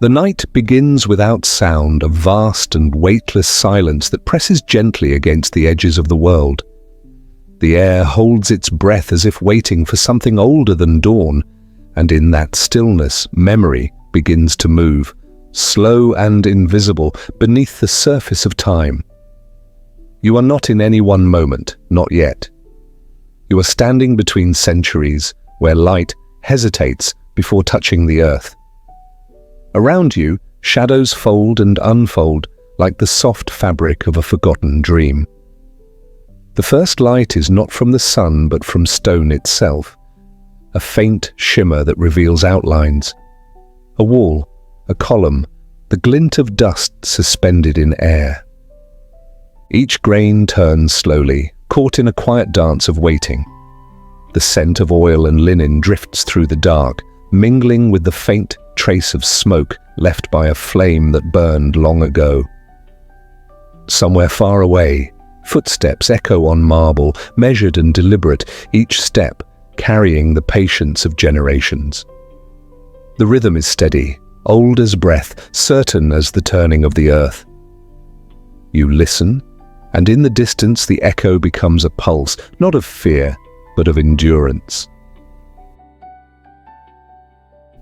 The night begins without sound, a vast and weightless silence that presses gently against the edges of the world. The air holds its breath as if waiting for something older than dawn, and in that stillness, memory begins to move, slow and invisible, beneath the surface of time. You are not in any one moment, not yet. You are standing between centuries, where light hesitates before touching the earth. Around you, shadows fold and unfold like the soft fabric of a forgotten dream. The first light is not from the sun but from stone itself, a faint shimmer that reveals outlines. A wall, a column, the glint of dust suspended in air. Each grain turns slowly, caught in a quiet dance of waiting. The scent of oil and linen drifts through the dark, mingling with the faint trace of smoke left by a flame that burned long ago. Somewhere far away, footsteps echo on marble, measured and deliberate, each step carrying the patience of generations. The rhythm is steady, old as breath, certain as the turning of the earth. You listen, and in the distance the echo becomes a pulse, not of fear, but of endurance.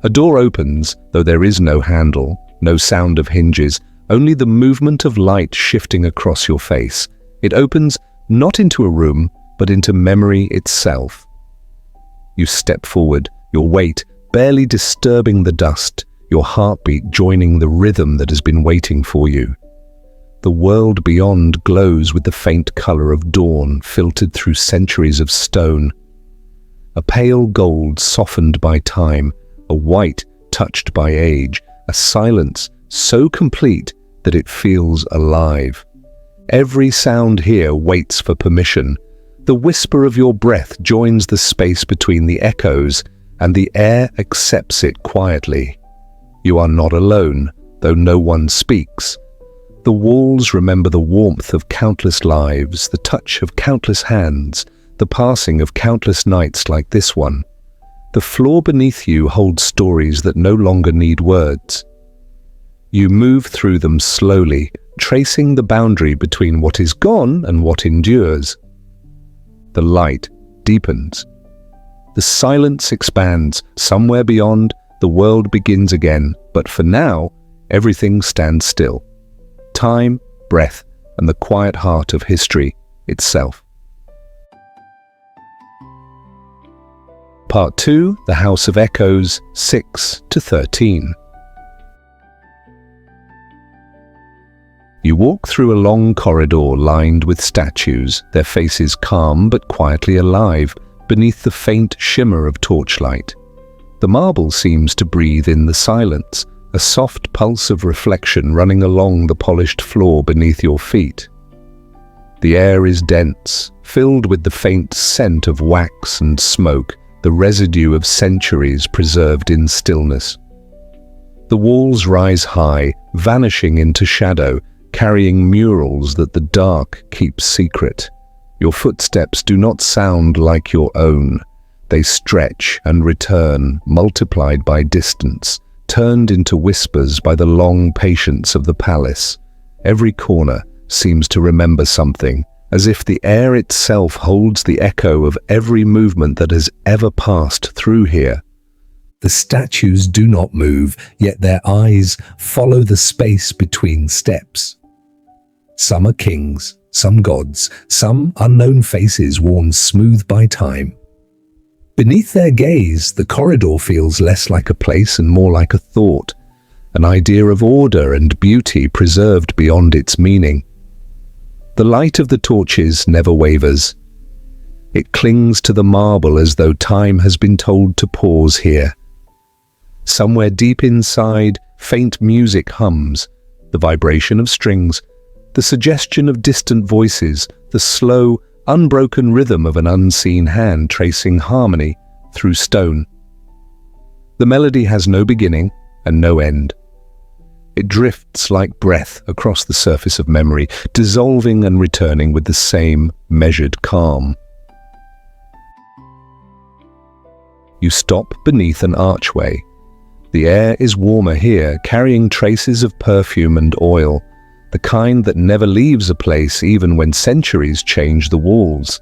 A door opens, though there is no handle, no sound of hinges, only the movement of light shifting across your face. It opens not into a room, but into memory itself. You step forward, your weight barely disturbing the dust, your heartbeat joining the rhythm that has been waiting for you. The world beyond glows with the faint color of dawn filtered through centuries of stone. A pale gold softened by time, a white touched by age, a silence so complete that it feels alive. Every sound here waits for permission. The whisper of your breath joins the space between the echoes, and the air accepts it quietly. You are not alone, though no one speaks. The walls remember the warmth of countless lives, the touch of countless hands, the passing of countless nights like this one. The floor beneath you holds stories that no longer need words. You move through them slowly, tracing the boundary between what is gone and what endures. The light deepens. The silence expands. Somewhere beyond, the world begins again, but for now, everything stands still. Time, breath, and the quiet heart of history itself. Part 2, The House of Echoes, 6 to 13. You walk through a long corridor lined with statues, their faces calm but quietly alive beneath the faint shimmer of torchlight. The marble seems to breathe in the silence, a soft pulse of reflection running along the polished floor beneath your feet. The air is dense, filled with the faint scent of wax and smoke, the residue of centuries preserved in stillness. The walls rise high, vanishing into shadow, carrying murals that the dark keeps secret. Your footsteps do not sound like your own. They stretch and return, multiplied by distance, turned into whispers by the long patience of the palace. Every corner seems to remember something, as if the air itself holds the echo of every movement that has ever passed through here. The statues do not move, yet their eyes follow the space between steps. Some are kings, some gods, some unknown faces worn smooth by time. Beneath their gaze, the corridor feels less like a place and more like a thought, an idea of order and beauty preserved beyond its meaning. The light of the torches never wavers. It clings to the marble as though time has been told to pause here. Somewhere deep inside, faint music hums, the vibration of strings, the suggestion of distant voices, the slow, unbroken rhythm of an unseen hand tracing harmony through stone. The melody has no beginning and no end. It drifts like breath across the surface of memory, dissolving and returning with the same measured calm. You stop beneath an archway. The air is warmer here, carrying traces of perfume and oil, the kind that never leaves a place even when centuries change the walls.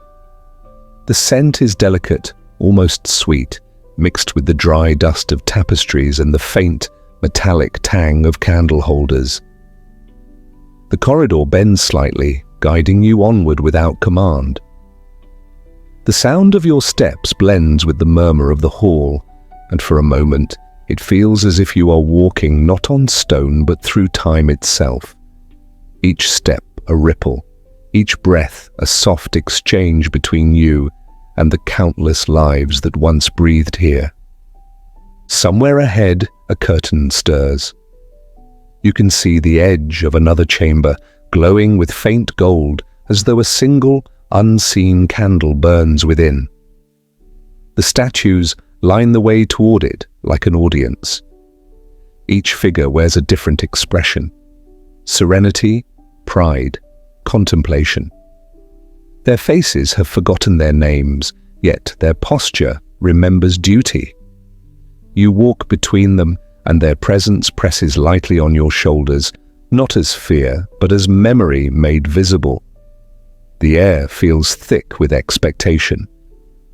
The scent is delicate, almost sweet, mixed with the dry dust of tapestries and the faint, metallic tang of candle holders. The corridor bends slightly, guiding you onward without command. The sound of your steps blends with the murmur of the hall, and for a moment, it feels as if you are walking not on stone but through time itself. Each step a ripple, each breath a soft exchange between you and the countless lives that once breathed here. Somewhere ahead, a curtain stirs. You can see the edge of another chamber, glowing with faint gold, as though a single, unseen candle burns within. The statues line the way toward it like an audience. Each figure wears a different expression: serenity, pride, contemplation. Their faces have forgotten their names, yet their posture remembers duty. You walk between them, and their presence presses lightly on your shoulders, not as fear, but as memory made visible. The air feels thick with expectation.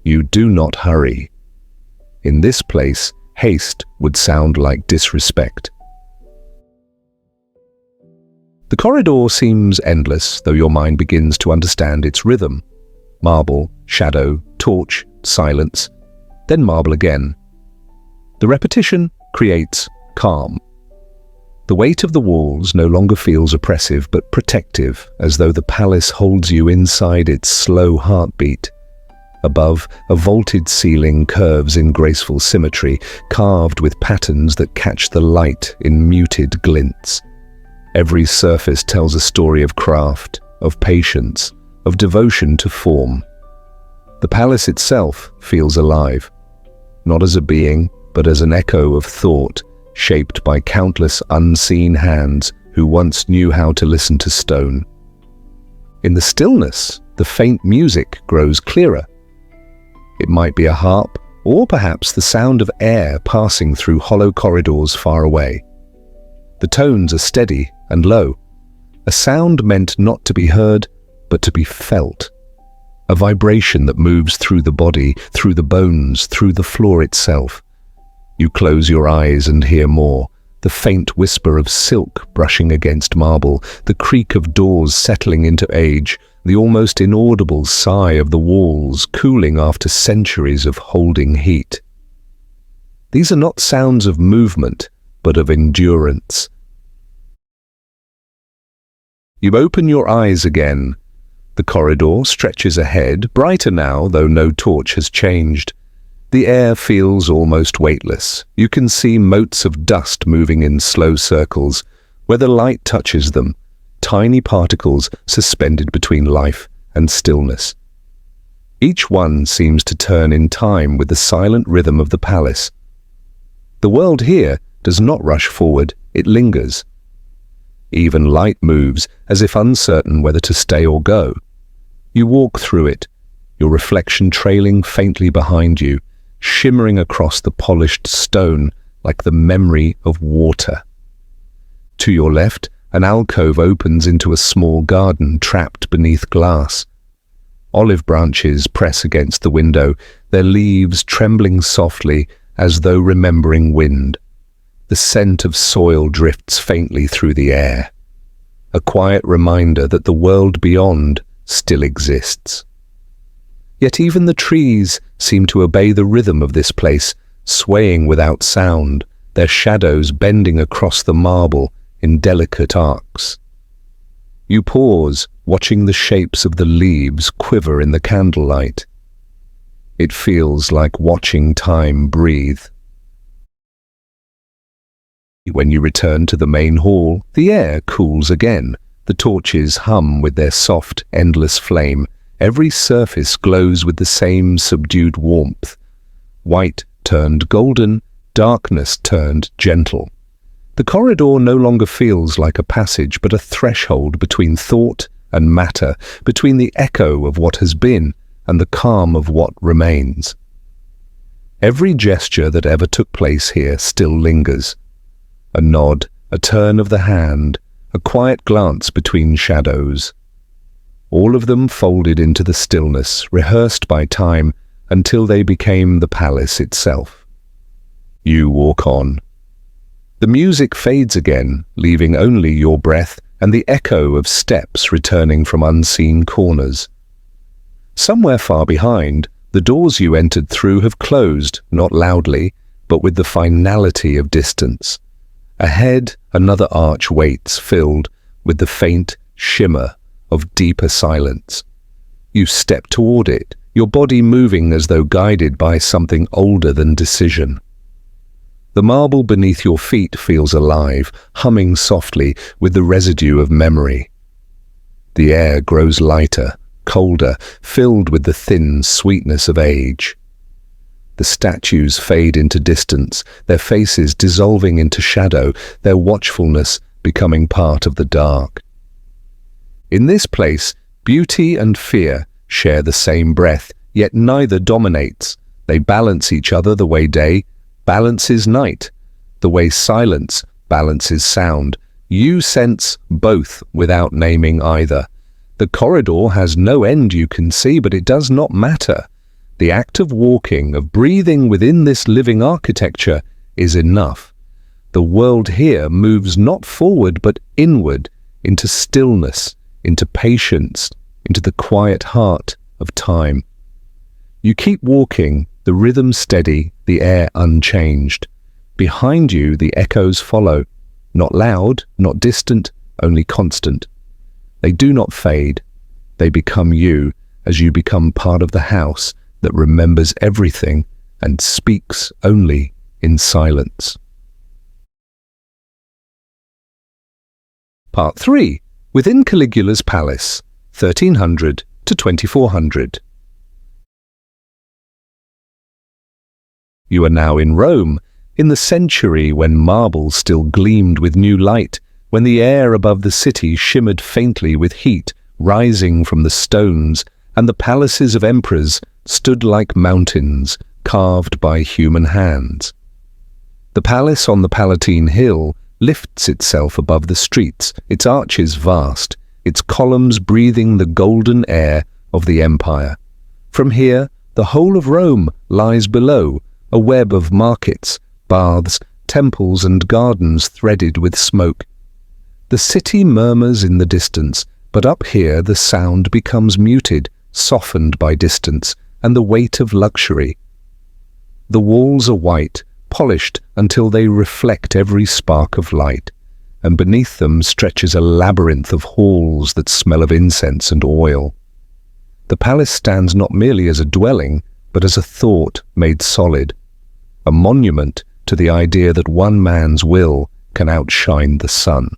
You do not hurry. In this place, haste would sound like disrespect. The corridor seems endless, though your mind begins to understand its rhythm. Marble, shadow, torch, silence, then marble again. The repetition creates calm. The weight of the walls no longer feels oppressive but protective, as though the palace holds you inside its slow heartbeat. Above, a vaulted ceiling curves in graceful symmetry, carved with patterns that catch the light in muted glints. Every surface tells a story of craft, of patience, of devotion to form. The palace itself feels alive, not as a being, but as an echo of thought, shaped by countless unseen hands who once knew how to listen to stone. In the stillness, the faint music grows clearer. It might be a harp, or perhaps the sound of air passing through hollow corridors far away. The tones are steady and low, a sound meant not to be heard, but to be felt. A vibration that moves through the body, through the bones, through the floor itself. You close your eyes and hear more, the faint whisper of silk brushing against marble, the creak of doors settling into age, the almost inaudible sigh of the walls cooling after centuries of holding heat. These are not sounds of movement, but of endurance. You open your eyes again. The corridor stretches ahead, brighter now, though no torch has changed. The air feels almost weightless. You can see motes of dust moving in slow circles, where the light touches them, tiny particles suspended between life and stillness. Each one seems to turn in time with the silent rhythm of the palace. The world here does not rush forward, it lingers. Even light moves, as if uncertain whether to stay or go. You walk through it, your reflection trailing faintly behind you, shimmering across the polished stone like the memory of water. To your left, an alcove opens into a small garden trapped beneath glass. Olive branches press against the window, their leaves trembling softly as though remembering wind. The scent of soil drifts faintly through the air, a quiet reminder that the world beyond still exists. Yet even the trees seem to obey the rhythm of this place, swaying without sound, their shadows bending across the marble in delicate arcs. You pause, watching the shapes of the leaves quiver in the candlelight. It feels like watching time breathe. When you return to the main hall, the air cools again. The torches hum with their soft, endless flame. Every surface glows with the same subdued warmth. White turned golden, darkness turned gentle. The corridor no longer feels like a passage, but a threshold between thought and matter, between the echo of what has been and the calm of what remains. Every gesture that ever took place here still lingers. A nod, a turn of the hand, a quiet glance between shadows. All of them folded into the stillness, rehearsed by time, until they became the palace itself. You walk on. The music fades again, leaving only your breath and the echo of steps returning from unseen corners. Somewhere far behind, the doors you entered through have closed, not loudly, but with the finality of distance. Ahead, another arch waits, filled with the faint shimmer of deeper silence. You step toward it, your body moving as though guided by something older than decision. The marble beneath your feet feels alive, humming softly with the residue of memory. The air grows lighter, colder, filled with the thin sweetness of age. The statues fade into distance, their faces dissolving into shadow, their watchfulness becoming part of the dark. In this place, beauty and fear share the same breath, yet neither dominates. They balance each other the way day balances night, the way silence balances sound. You sense both without naming either. The corridor has no end you can see, but it does not matter. The act of walking, of breathing within this living architecture is enough. The world here moves not forward but inward, into stillness, into patience, into the quiet heart of time. You keep walking, the rhythm steady, the air unchanged. Behind you the echoes follow, not loud, not distant, only constant. They do not fade. They become you as you become part of the house that remembers everything and speaks only in silence. Part 3. Within Caligula's palace, 1300 to 2400. You are now in Rome, in the century when marble still gleamed with new light, when the air above the city shimmered faintly with heat rising from the stones, and the palaces of emperors stood like mountains carved by human hands. The palace on the Palatine Hill lifts itself above the streets, its arches vast, its columns breathing the golden air of the empire. From here, the whole of Rome lies below, a web of markets, baths, temples and gardens threaded with smoke. The city murmurs in the distance, but up here the sound becomes muted, softened by distance and the weight of luxury. The walls are white, polished until they reflect every spark of light, and beneath them stretches a labyrinth of halls that smell of incense and oil. The palace stands not merely as a dwelling, but as a thought made solid, a monument to the idea that one man's will can outshine the sun.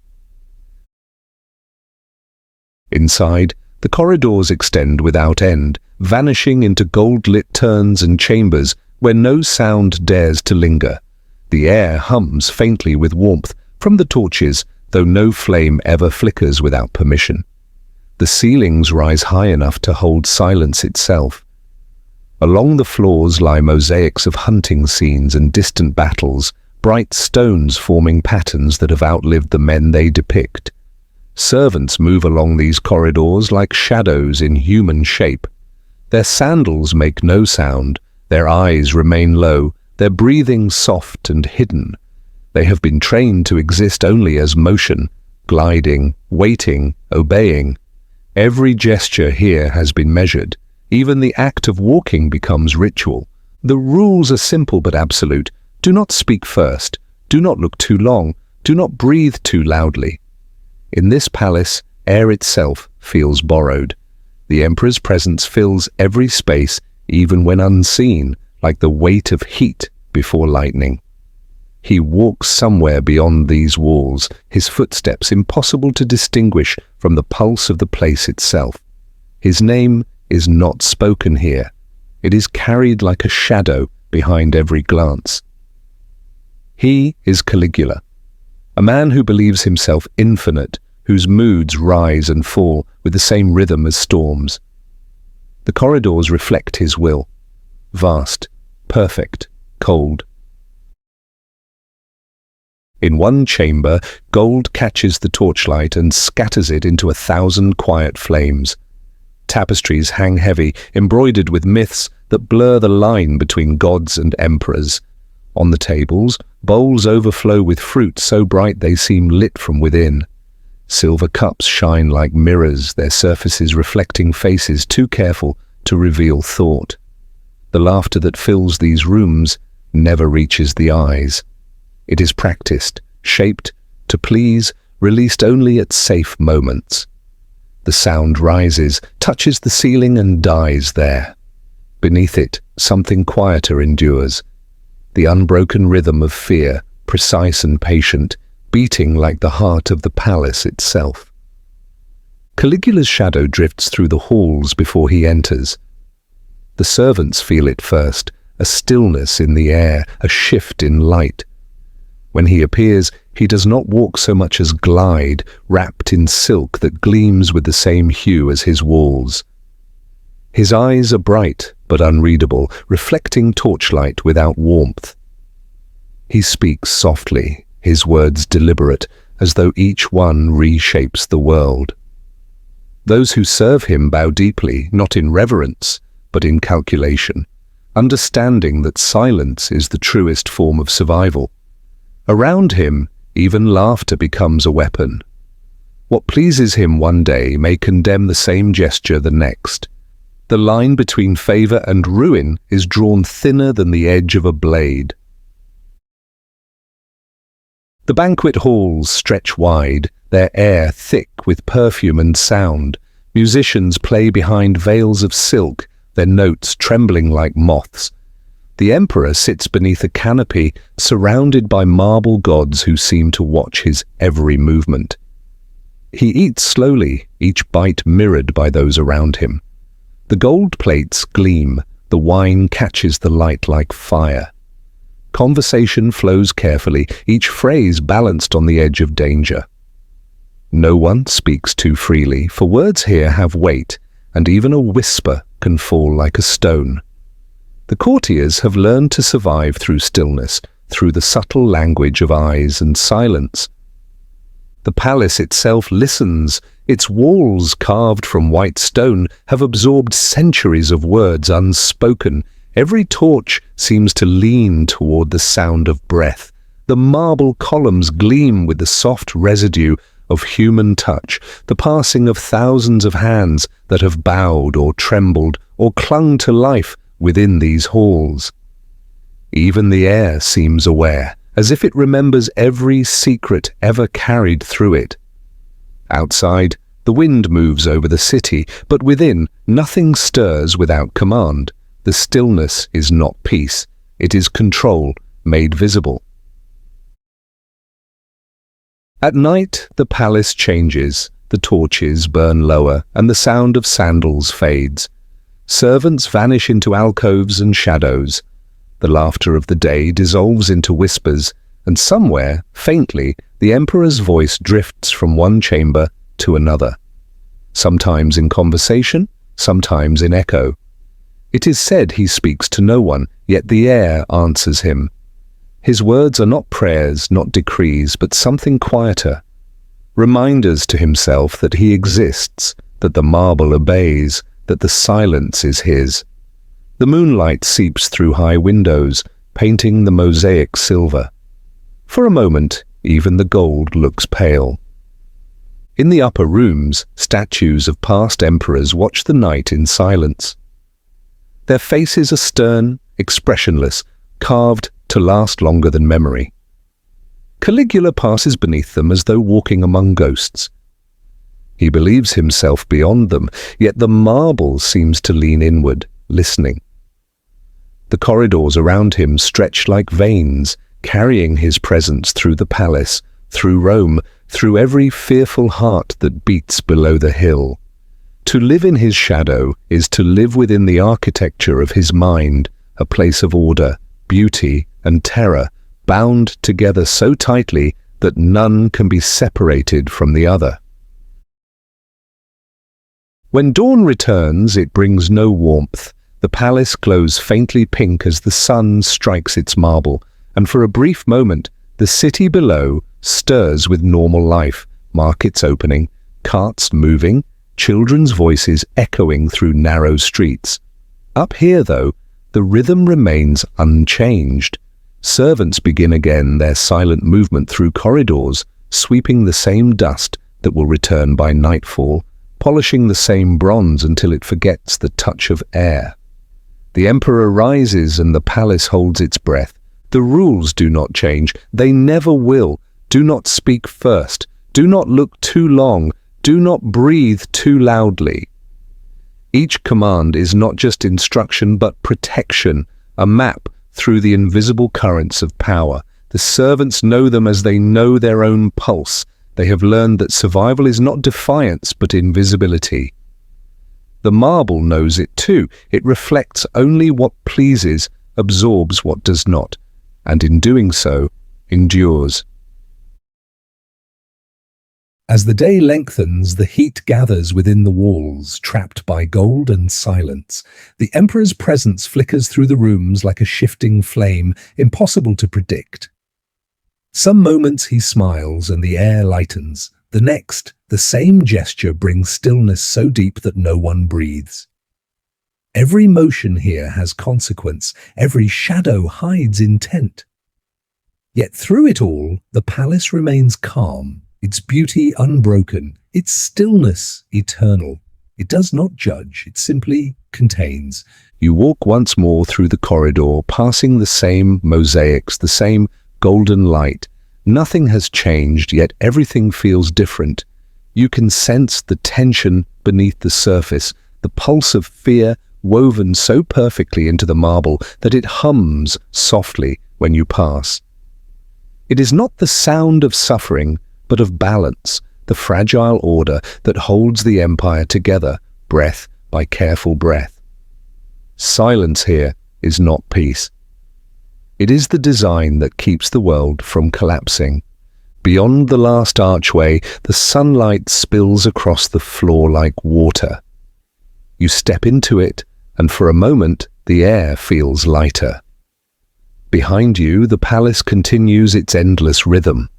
Inside, the corridors extend without end, vanishing into gold-lit turns and chambers where no sound dares to linger. The air hums faintly with warmth from the torches, though no flame ever flickers without permission. The ceilings rise high enough to hold silence itself. Along the floors lie mosaics of hunting scenes and distant battles, bright stones forming patterns that have outlived the men they depict. Servants move along these corridors like shadows in human shape. Their sandals make no sound, their eyes remain low, their breathing soft and hidden. They have been trained to exist only as motion, gliding, waiting, obeying. Every gesture here has been measured. Even the act of walking becomes ritual. The rules are simple but absolute. Do not speak first. Do not look too long. Do not breathe too loudly. In this palace, air itself feels borrowed. The emperor's presence fills every space, even when unseen, like the weight of heat before lightning. He walks somewhere beyond these walls, his footsteps impossible to distinguish from the pulse of the place itself. His name is not spoken here. It is carried like a shadow behind every glance. He is Caligula, a man who believes himself infinite, whose moods rise and fall with the same rhythm as storms. The corridors reflect his will, vast, perfect, cold. In one chamber, gold catches the torchlight and scatters it into 1,000 quiet flames. Tapestries hang heavy, embroidered with myths that blur the line between gods and emperors. On the tables, bowls overflow with fruit so bright they seem lit from within. Silver cups shine like mirrors, their surfaces reflecting faces too careful to reveal thought. The laughter that fills these rooms never reaches the eyes. It is practiced, shaped to please, released only at safe moments. The sound rises, touches the ceiling and dies there. Beneath it, something quieter endures. The unbroken rhythm of fear, precise and patient, beating like the heart of the palace itself. Caligula's shadow drifts through the halls before he enters. The servants feel it first, a stillness in the air, a shift in light. When he appears, he does not walk so much as glide, wrapped in silk that gleams with the same hue as his walls. His eyes are bright but unreadable, reflecting torchlight without warmth. He speaks softly, his words deliberate, as though each one reshapes the world. Those who serve him bow deeply, not in reverence, but in calculation, understanding that silence is the truest form of survival. Around him, even laughter becomes a weapon. What pleases him one day may condemn the same gesture the next. The line between favor and ruin is drawn thinner than the edge of a blade. The banquet halls stretch wide, their air thick with perfume and sound. Musicians play behind veils of silk, their notes trembling like moths. The emperor sits beneath a canopy, surrounded by marble gods who seem to watch his every movement. He eats slowly, each bite mirrored by those around him. The gold plates gleam, the wine catches the light like fire. Conversation flows carefully, each phrase balanced on the edge of danger. No one speaks too freely, for words here have weight, and even a whisper can fall like a stone. The courtiers have learned to survive through stillness, through the subtle language of eyes and silence. The palace itself listens. Its walls, carved from white stone, have absorbed centuries of words unspoken. Every torch seems to lean toward the sound of breath. The marble columns gleam with the soft residue of human touch, the passing of thousands of hands that have bowed or trembled or clung to life within these halls. Even the air seems aware, as if it remembers every secret ever carried through it. Outside, the wind moves over the city, but within, nothing stirs without command. The stillness is not peace, it is control made visible. At night, the palace changes, the torches burn lower, and the sound of sandals fades. Servants vanish into alcoves and shadows. The laughter of the day dissolves into whispers, and somewhere, faintly, the emperor's voice drifts from one chamber to another. Sometimes in conversation, sometimes in echo. It is said he speaks to no one, yet the air answers him. His words are not prayers, not decrees, but something quieter. Reminders to himself that he exists, that the marble obeys, that the silence is his. The moonlight seeps through high windows, painting the mosaic silver. For a moment, even the gold looks pale. In the upper rooms, statues of past emperors watch the night in silence. Their faces are stern, expressionless, carved to last longer than memory. Caligula passes beneath them as though walking among ghosts. He believes himself beyond them, yet the marble seems to lean inward, listening. The corridors around him stretch like veins, carrying his presence through the palace, through Rome, through every fearful heart that beats below the hill. To live in his shadow is to live within the architecture of his mind, a place of order, beauty, and terror, bound together so tightly that none can be separated from the other. When dawn returns, it brings no warmth. The The palace glows faintly pink as the sun strikes its marble, and for a brief moment, the city below stirs with normal life, markets opening, carts moving, children's voices echoing through narrow streets. Up here, though, the rhythm remains unchanged. Servants begin again their silent movement through corridors, sweeping the same dust that will return by nightfall, polishing the same bronze until it forgets the touch of air. The emperor rises and the palace holds its breath. The rules do not change. They never will. Do not speak first. Do not look too long. Do not breathe too loudly. Each command is not just instruction but protection, a map through the invisible currents of power. The servants know them as they know their own pulse. They have learned that survival is not defiance but invisibility. The marble knows it too. It reflects only what pleases, absorbs what does not, and in doing so, endures. As the day lengthens, the heat gathers within the walls, trapped by gold and silence. The emperor's presence flickers through the rooms like a shifting flame, impossible to predict. Some moments he smiles and the air lightens. The next, the same gesture brings stillness so deep that no one breathes. Every motion here has consequence. Every shadow hides intent. Yet through it all, the palace remains calm, its beauty unbroken, its stillness eternal. It does not judge, it simply contains. You walk once more through the corridor, passing the same mosaics, the same golden light. Nothing has changed, yet everything feels different. You can sense the tension beneath the surface, the pulse of fear woven so perfectly into the marble that it hums softly when you pass. It is not the sound of suffering, but of balance, the fragile order that holds the empire together, breath by careful breath. Silence here is not peace. It is the design that keeps the world from collapsing. Beyond the last archway, the sunlight spills across the floor like water. You step into it, and for a moment, the air feels lighter. Behind you, the palace continues its endless rhythm.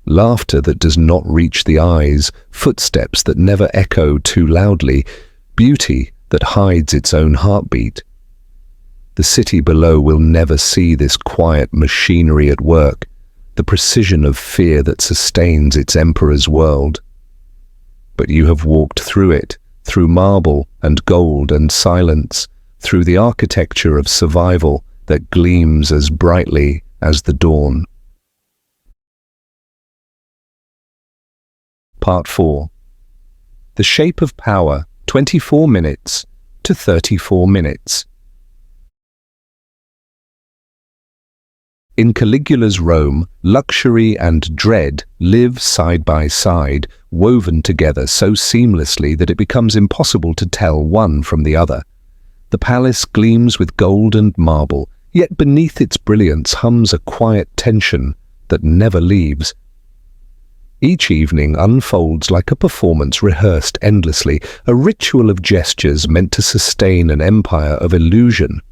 Laughter that does not reach the eyes, footsteps that never echo too loudly, beauty that hides its own heartbeat. The city below will never see this quiet machinery at work, the precision of fear that sustains its emperor's world. But you have walked through it, through marble and gold and silence, through the architecture of survival that gleams as brightly as the dawn. Part 4. The Shape of Power, 24 minutes to 34 minutes. In Caligula's Rome, luxury and dread live side by side, woven together so seamlessly that it becomes impossible to tell one from the other. The palace gleams with gold and marble, yet beneath its brilliance hums a quiet tension that never leaves. Each evening unfolds like a performance rehearsed endlessly, a ritual of gestures meant to sustain an empire of illusion.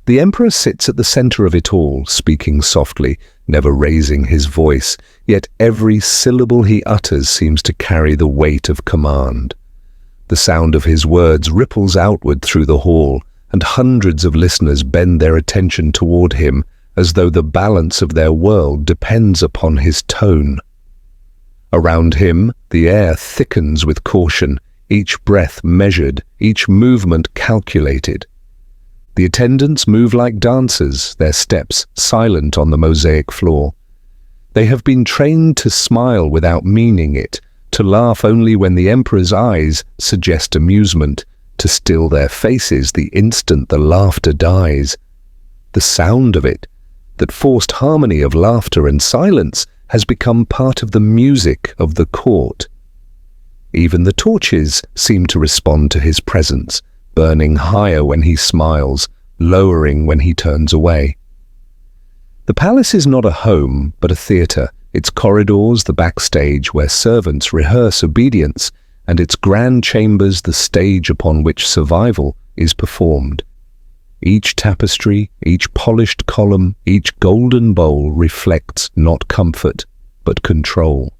The emperor sits at the center of it all, speaking softly, never raising his voice, yet every syllable he utters seems to carry the weight of command. The sound of his words ripples outward through the hall, and hundreds of listeners bend their attention toward him, as though the balance of their world depends upon his tone. Around him, the air thickens with caution, each breath measured, each movement calculated. The attendants move like dancers, their steps silent on the mosaic floor. They have been trained to smile without meaning it, to laugh only when the emperor's eyes suggest amusement, to still their faces the instant the laughter dies. The sound of it, that forced harmony of laughter and silence, has become part of the music of the court. Even the torches seem to respond to his presence, burning higher when he smiles, lowering when he turns away. The palace is not a home, but a theatre, its corridors the backstage where servants rehearse obedience, and its grand chambers the stage upon which survival is performed. Each tapestry, each polished column, each golden bowl reflects not comfort, but control.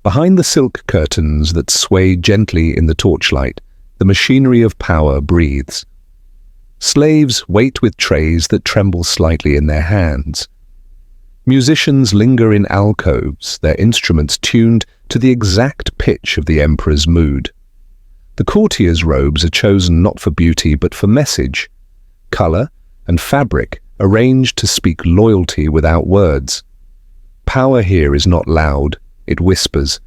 Behind the silk curtains that sway gently in the torchlight, the machinery of power breathes. Slaves wait with trays that tremble slightly in their hands. Musicians linger in alcoves, their instruments tuned to the exact pitch of the emperor's mood. The courtiers' robes are chosen not for beauty but for message, color and fabric arranged to speak loyalty without words. Power here is not loud, it whispers.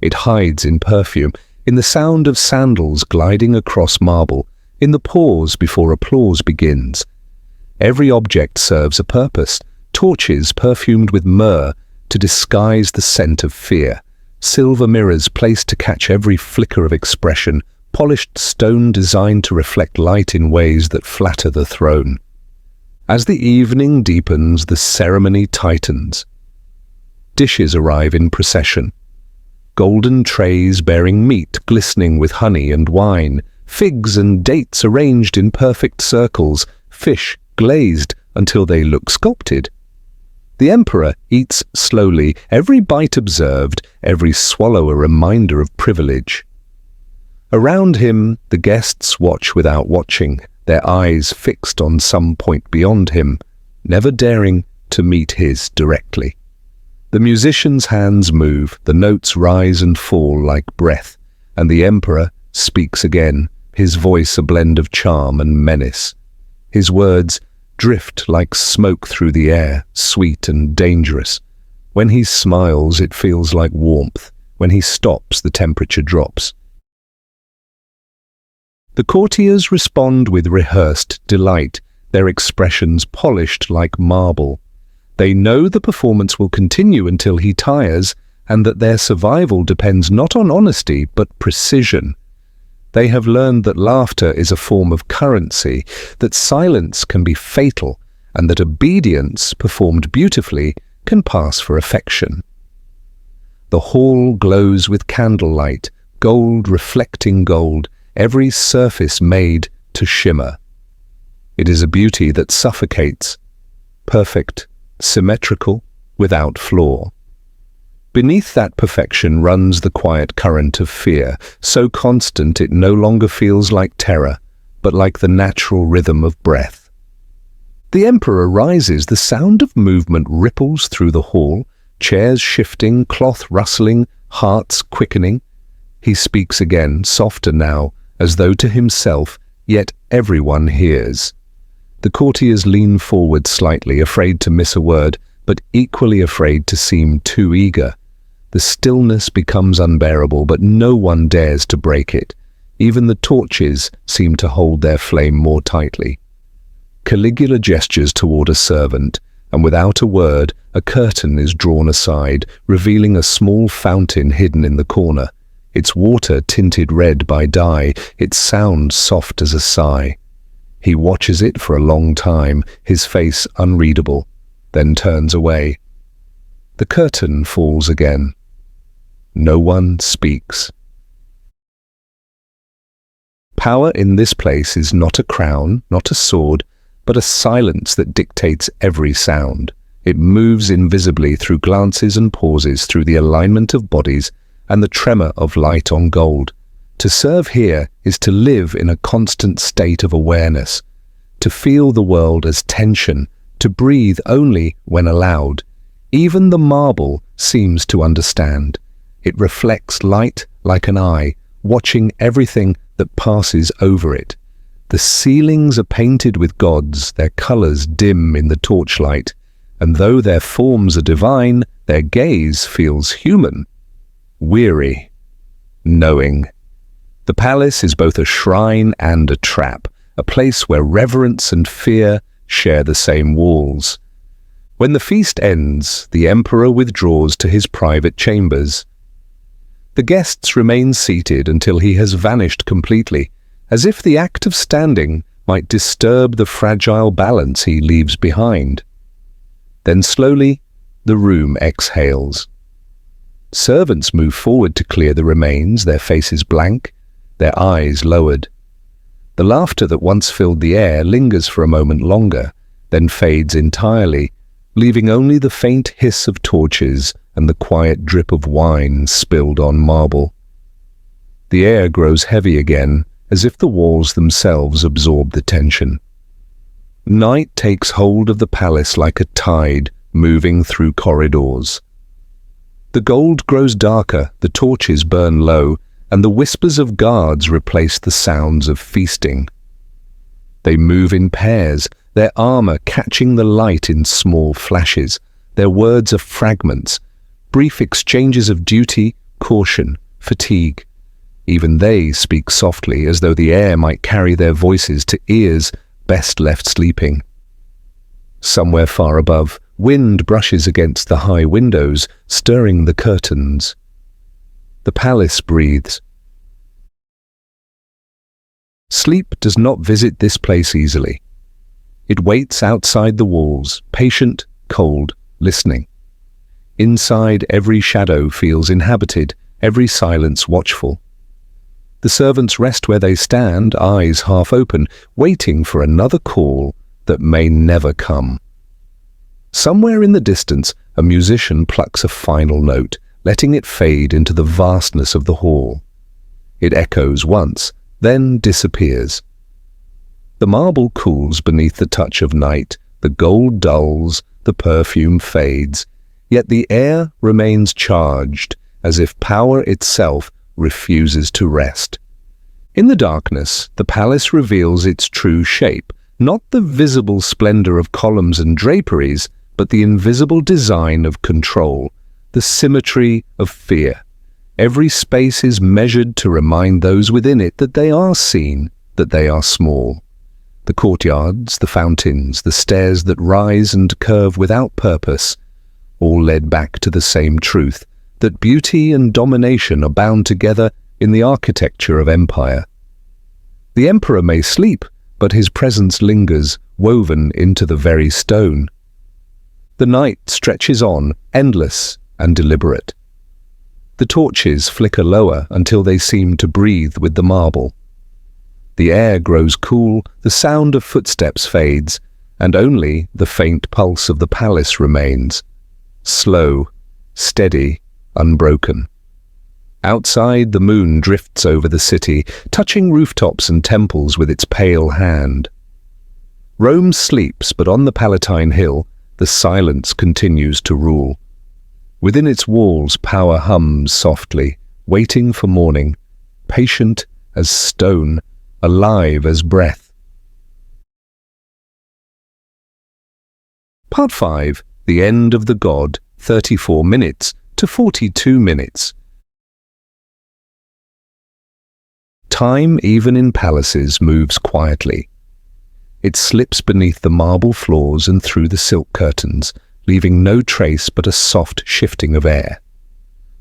It hides in perfume, in the sound of sandals gliding across marble, in the pause before applause begins. Every object serves a purpose. Torches perfumed with myrrh to disguise the scent of fear. Silver mirrors placed to catch every flicker of expression. Polished stone designed to reflect light in ways that flatter the throne. As the evening deepens, the ceremony tightens. Dishes arrive in procession. Golden trays bearing meat glistening with honey and wine, figs and dates arranged in perfect circles, fish glazed until they look sculpted. The emperor eats slowly, every bite observed, every swallow a reminder of privilege. Around him, the guests watch without watching, their eyes fixed on some point beyond him, never daring to meet his directly. The musician's hands move, the notes rise and fall like breath, and the emperor speaks again, his voice a blend of charm and menace. His words drift like smoke through the air, sweet and dangerous. When he smiles, it feels like warmth. When he stops, the temperature drops. The courtiers respond with rehearsed delight, their expressions polished like marble. They know the performance will continue until he tires, and that their survival depends not on honesty but precision. They have learned that laughter is a form of currency, that silence can be fatal, and that obedience, performed beautifully, can pass for affection. The hall glows with candlelight, gold reflecting gold, every surface made to shimmer. It is a beauty that suffocates, perfect, symmetrical, without flaw. Beneath that perfection runs the quiet current of fear, so constant it no longer feels like terror, but like the natural rhythm of breath. The emperor rises, the sound of movement ripples through the hall, chairs shifting, cloth rustling, hearts quickening. He speaks again, softer now, as though to himself, yet everyone hears. The courtiers lean forward slightly, afraid to miss a word, but equally afraid to seem too eager. The stillness becomes unbearable, but no one dares to break it. Even the torches seem to hold their flame more tightly. Caligula gestures toward a servant, and without a word, a curtain is drawn aside, revealing a small fountain hidden in the corner. Its water tinted red by dye, its sound soft as a sigh. He watches it for a long time, his face unreadable, then turns away. The curtain falls again. No one speaks. Power in this place is not a crown, not a sword, but a silence that dictates every sound. It moves invisibly through glances and pauses, through the alignment of bodies and the tremor of light on gold. To serve here is to live in a constant state of awareness, to feel the world as tension, to breathe only when allowed. Even the marble seems to understand. It reflects light like an eye, watching everything that passes over it. The ceilings are painted with gods, their colors dim in the torchlight, and though their forms are divine, their gaze feels human, weary, knowing. The palace is both a shrine and a trap, a place where reverence and fear share the same walls. When the feast ends, the emperor withdraws to his private chambers. The guests remain seated until he has vanished completely, as if the act of standing might disturb the fragile balance he leaves behind. Then slowly, the room exhales. Servants move forward to clear the remains, their faces blank, their eyes lowered. The laughter that once filled the air lingers for a moment longer, then fades entirely, leaving only the faint hiss of torches and the quiet drip of wine spilled on marble. The air grows heavy again, as if the walls themselves absorb the tension. Night takes hold of the palace like a tide, moving through corridors. The gold grows darker, the torches burn low, and the whispers of guards replace the sounds of feasting. They move in pairs, their armor catching the light in small flashes. Their words are fragments, brief exchanges of duty, caution, fatigue. Even they speak softly, as though the air might carry their voices to ears best left sleeping. Somewhere far above, wind brushes against the high windows, stirring the curtains. The palace breathes. Sleep does not visit this place easily. It waits outside the walls, patient, cold, listening. Inside, every shadow feels inhabited, every silence watchful. The servants rest where they stand, eyes half open, waiting for another call that may never come. Somewhere in the distance, a musician plucks a final note, letting it fade into the vastness of the hall. It echoes once, then disappears. The marble cools beneath the touch of night, the gold dulls, the perfume fades, yet the air remains charged, as if power itself refuses to rest. In the darkness, the palace reveals its true shape, not the visible splendor of columns and draperies, but the invisible design of control, the symmetry of fear. Every space is measured to remind those within it that they are seen, that they are small. The courtyards, the fountains, the stairs that rise and curve without purpose, all led back to the same truth, that beauty and domination are bound together in the architecture of empire. The emperor may sleep, but his presence lingers, woven into the very stone. The night stretches on, endless and deliberate. The torches flicker lower until they seem to breathe with the marble. The air grows cool, the sound of footsteps fades, and only the faint pulse of the palace remains, slow, steady, unbroken. Outside, the moon drifts over the city, touching rooftops and temples with its pale hand. Rome sleeps, but on the Palatine Hill, the silence continues to rule. Within its walls, power hums softly, waiting for morning, patient as stone, alive as breath. Part 5. The End of the God, 34 minutes to 42 minutes. Time, even in palaces, moves quietly. It slips beneath the marble floors and through the silk curtains, leaving no trace but a soft shifting of air.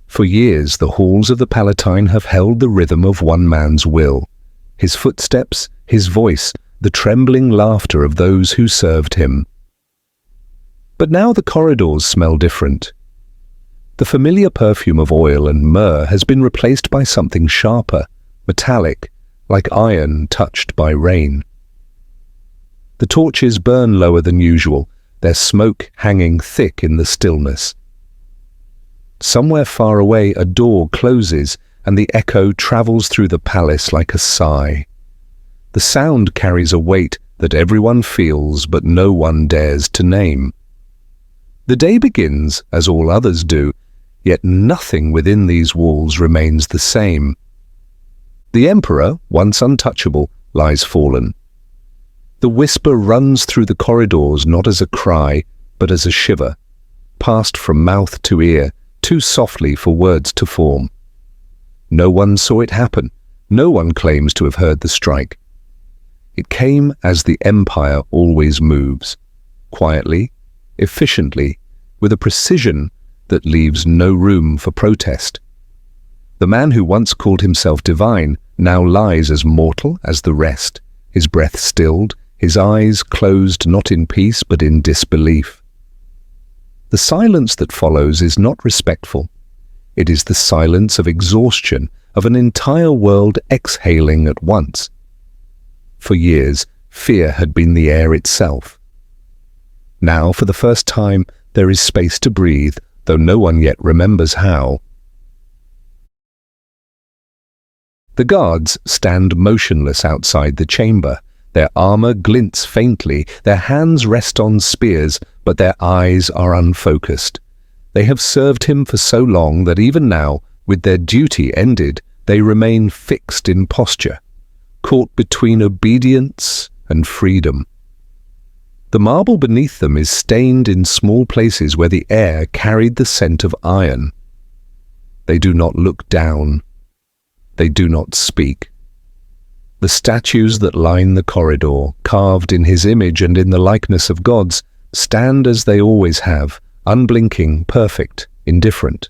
For years, the halls of the Palatine have held the rhythm of one man's will, his footsteps, his voice, the trembling laughter of those who served him. But now the corridors smell different. The familiar perfume of oil and myrrh has been replaced by something sharper, metallic, like iron touched by rain. The torches burn lower than usual, their smoke hanging thick in the stillness. Somewhere far away, a door closes, and the echo travels through the palace like a sigh. The sound carries a weight that everyone feels but no one dares to name. The day begins, as all others do, yet nothing within these walls remains the same. The emperor, once untouchable, lies fallen. The whisper runs through the corridors not as a cry, but as a shiver, passed from mouth to ear, too softly for words to form. No one saw it happen. No one claims to have heard the strike. It came as the empire always moves, quietly, efficiently, with a precision that leaves no room for protest. The man who once called himself divine now lies as mortal as the rest, his breath stilled, his eyes closed not in peace but in disbelief. The silence that follows is not respectful. It is the silence of exhaustion, of an entire world exhaling at once. For years, fear had been the air itself. Now, for the first time, there is space to breathe, though no one yet remembers how. The guards stand motionless outside the chamber. Their armor glints faintly, their hands rest on spears, but their eyes are unfocused. They have served him for so long that even now, with their duty ended, they remain fixed in posture, caught between obedience and freedom. The marble beneath them is stained in small places where the air carried the scent of iron. They do not look down. They do not speak. The statues that line the corridor, carved in his image and in the likeness of gods, stand as they always have, unblinking, perfect, indifferent.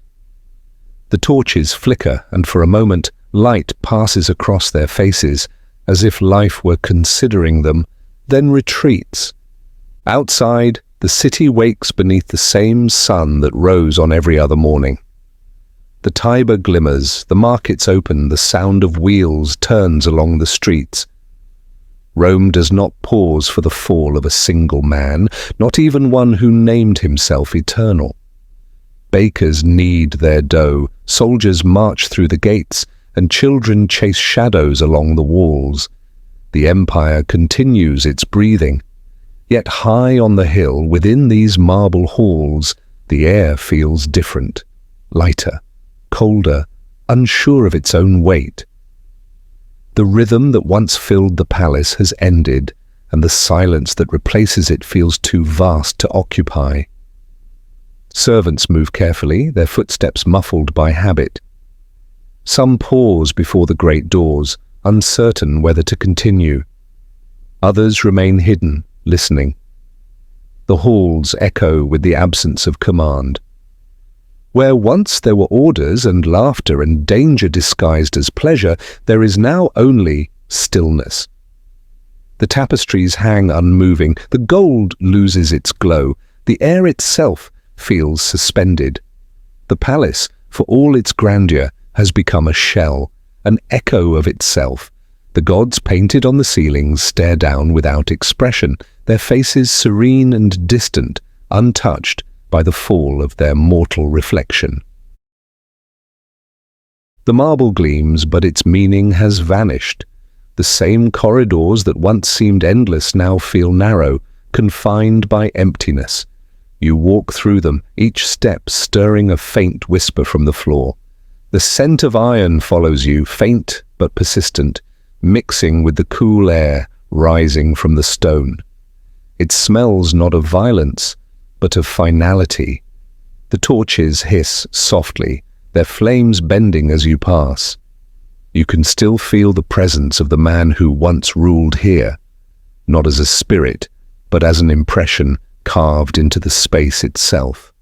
The torches flicker, and for a moment, light passes across their faces, as if life were considering them, then retreats. Outside, the city wakes beneath the same sun that rose on every other morning. The Tiber glimmers, the markets open, the sound of wheels turns along the streets. Rome does not pause for the fall of a single man, not even one who named himself eternal. Bakers knead their dough, soldiers march through the gates, and children chase shadows along the walls. The empire continues its breathing. Yet high on the hill, within these marble halls, the air feels different, lighter, colder, unsure of its own weight. The rhythm that once filled the palace has ended, and the silence that replaces it feels too vast to occupy. Servants move carefully, their footsteps muffled by habit. Some pause before the great doors, uncertain whether to continue. Others remain hidden, listening. The halls echo with the absence of command. Where once there were orders and laughter and danger disguised as pleasure, there is now only stillness. The tapestries hang unmoving, the gold loses its glow, the air itself feels suspended. The palace, for all its grandeur, has become a shell, an echo of itself. The gods painted on the ceilings stare down without expression, their faces serene and distant, untouched by the fall of their mortal reflection. The marble gleams, but its meaning has vanished. The same corridors that once seemed endless now feel narrow, confined by emptiness. You walk through them, each step stirring a faint whisper from the floor. The scent of iron follows you, faint but persistent, mixing with the cool air rising from the stone. It smells not of violence, but of finality. The torches hiss softly, their flames bending as you pass. You can still feel the presence of the man who once ruled here, not as a spirit, but as an impression carved into the space itself.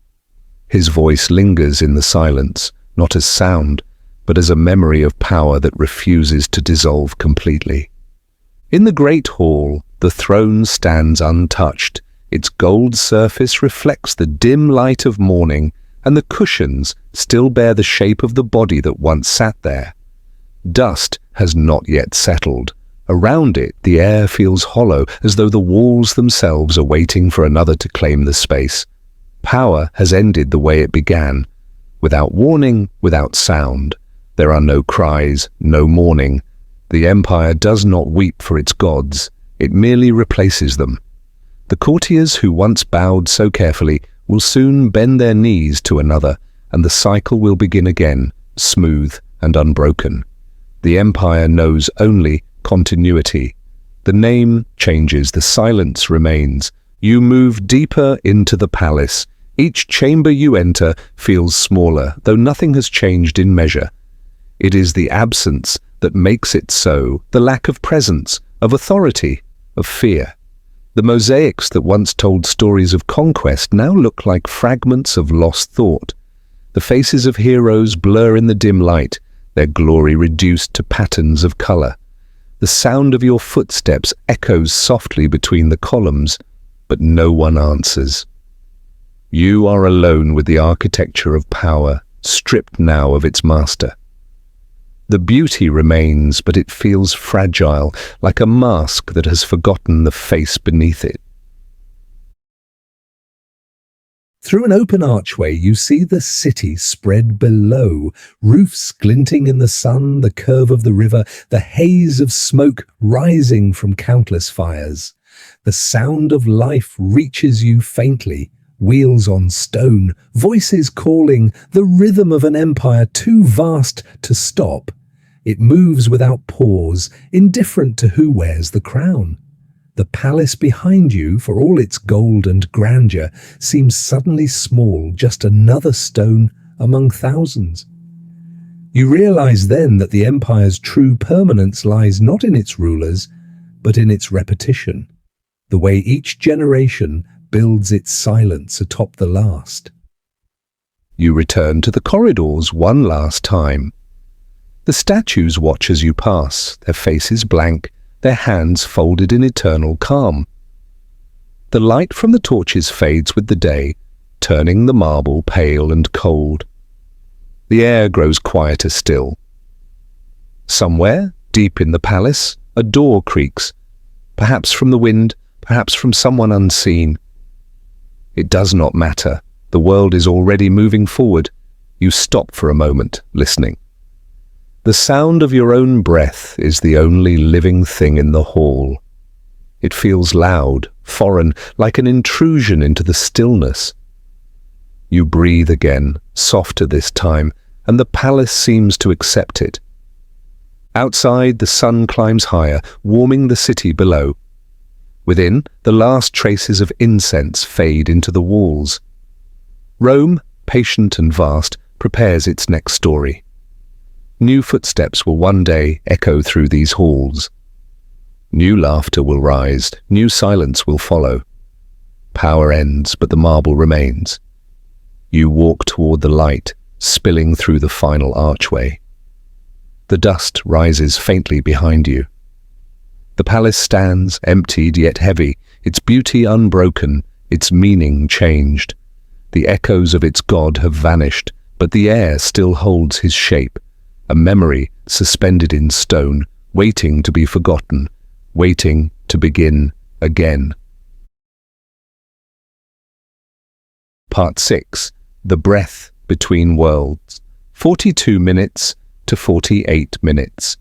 His voice lingers in the silence, not as sound, but as a memory of power that refuses to dissolve completely. In the great hall, the throne stands untouched. Its gold surface reflects the dim light of morning, and the cushions still bear the shape of the body that once sat there. Dust has not yet settled. Around it, the air feels hollow, as though the walls themselves are waiting for another to claim the space. Power has ended the way it began, without warning, without sound. There are no cries, no mourning. The empire does not weep for its gods, it merely replaces them. The courtiers who once bowed so carefully will soon bend their knees to another, and the cycle will begin again, smooth and unbroken. The empire knows only continuity. The name changes, the silence remains. You move deeper into the palace. Each chamber you enter feels smaller, though nothing has changed in measure. It is the absence that makes it so, the lack of presence, of authority, of fear. The mosaics that once told stories of conquest now look like fragments of lost thought. The faces of heroes blur in the dim light, their glory reduced to patterns of color. The sound of your footsteps echoes softly between the columns, but no one answers. You are alone with the architecture of power, stripped now of its master. The beauty remains, but it feels fragile, like a mask that has forgotten the face beneath it. Through an open archway, you see the city spread below, roofs glinting in the sun, the curve of the river, the haze of smoke rising from countless fires. The sound of life reaches you faintly, wheels on stone, voices calling, the rhythm of an empire too vast to stop. It moves without pause, indifferent to who wears the crown. The palace behind you, for all its gold and grandeur, seems suddenly small, just another stone among thousands. You realize then that the empire's true permanence lies not in its rulers, but in its repetition, the way each generation builds its silence atop the last. You return to the corridors one last time. The statues watch as you pass, their faces blank, their hands folded in eternal calm. The light from the torches fades with the day, turning the marble pale and cold. The air grows quieter still. Somewhere, deep in the palace, a door creaks, perhaps from the wind, perhaps from someone unseen. It does not matter. The world is already moving forward. You stop for a moment, listening. The sound of your own breath is the only living thing in the hall. It feels loud, foreign, like an intrusion into the stillness. You breathe again, softer this time, and the palace seems to accept it. Outside, the sun climbs higher, warming the city below. Within, the last traces of incense fade into the walls. Rome, patient and vast, prepares its next story. New footsteps will one day echo through these halls. New laughter will rise, new silence will follow. Power ends, but the marble remains. You walk toward the light, spilling through the final archway. The dust rises faintly behind you. The palace stands, emptied yet heavy, its beauty unbroken, its meaning changed. The echoes of its god have vanished, but the air still holds his shape, a memory suspended in stone, waiting to be forgotten, waiting to begin again. Part 6. The Breath Between Worlds. 42 minutes to 48 minutes.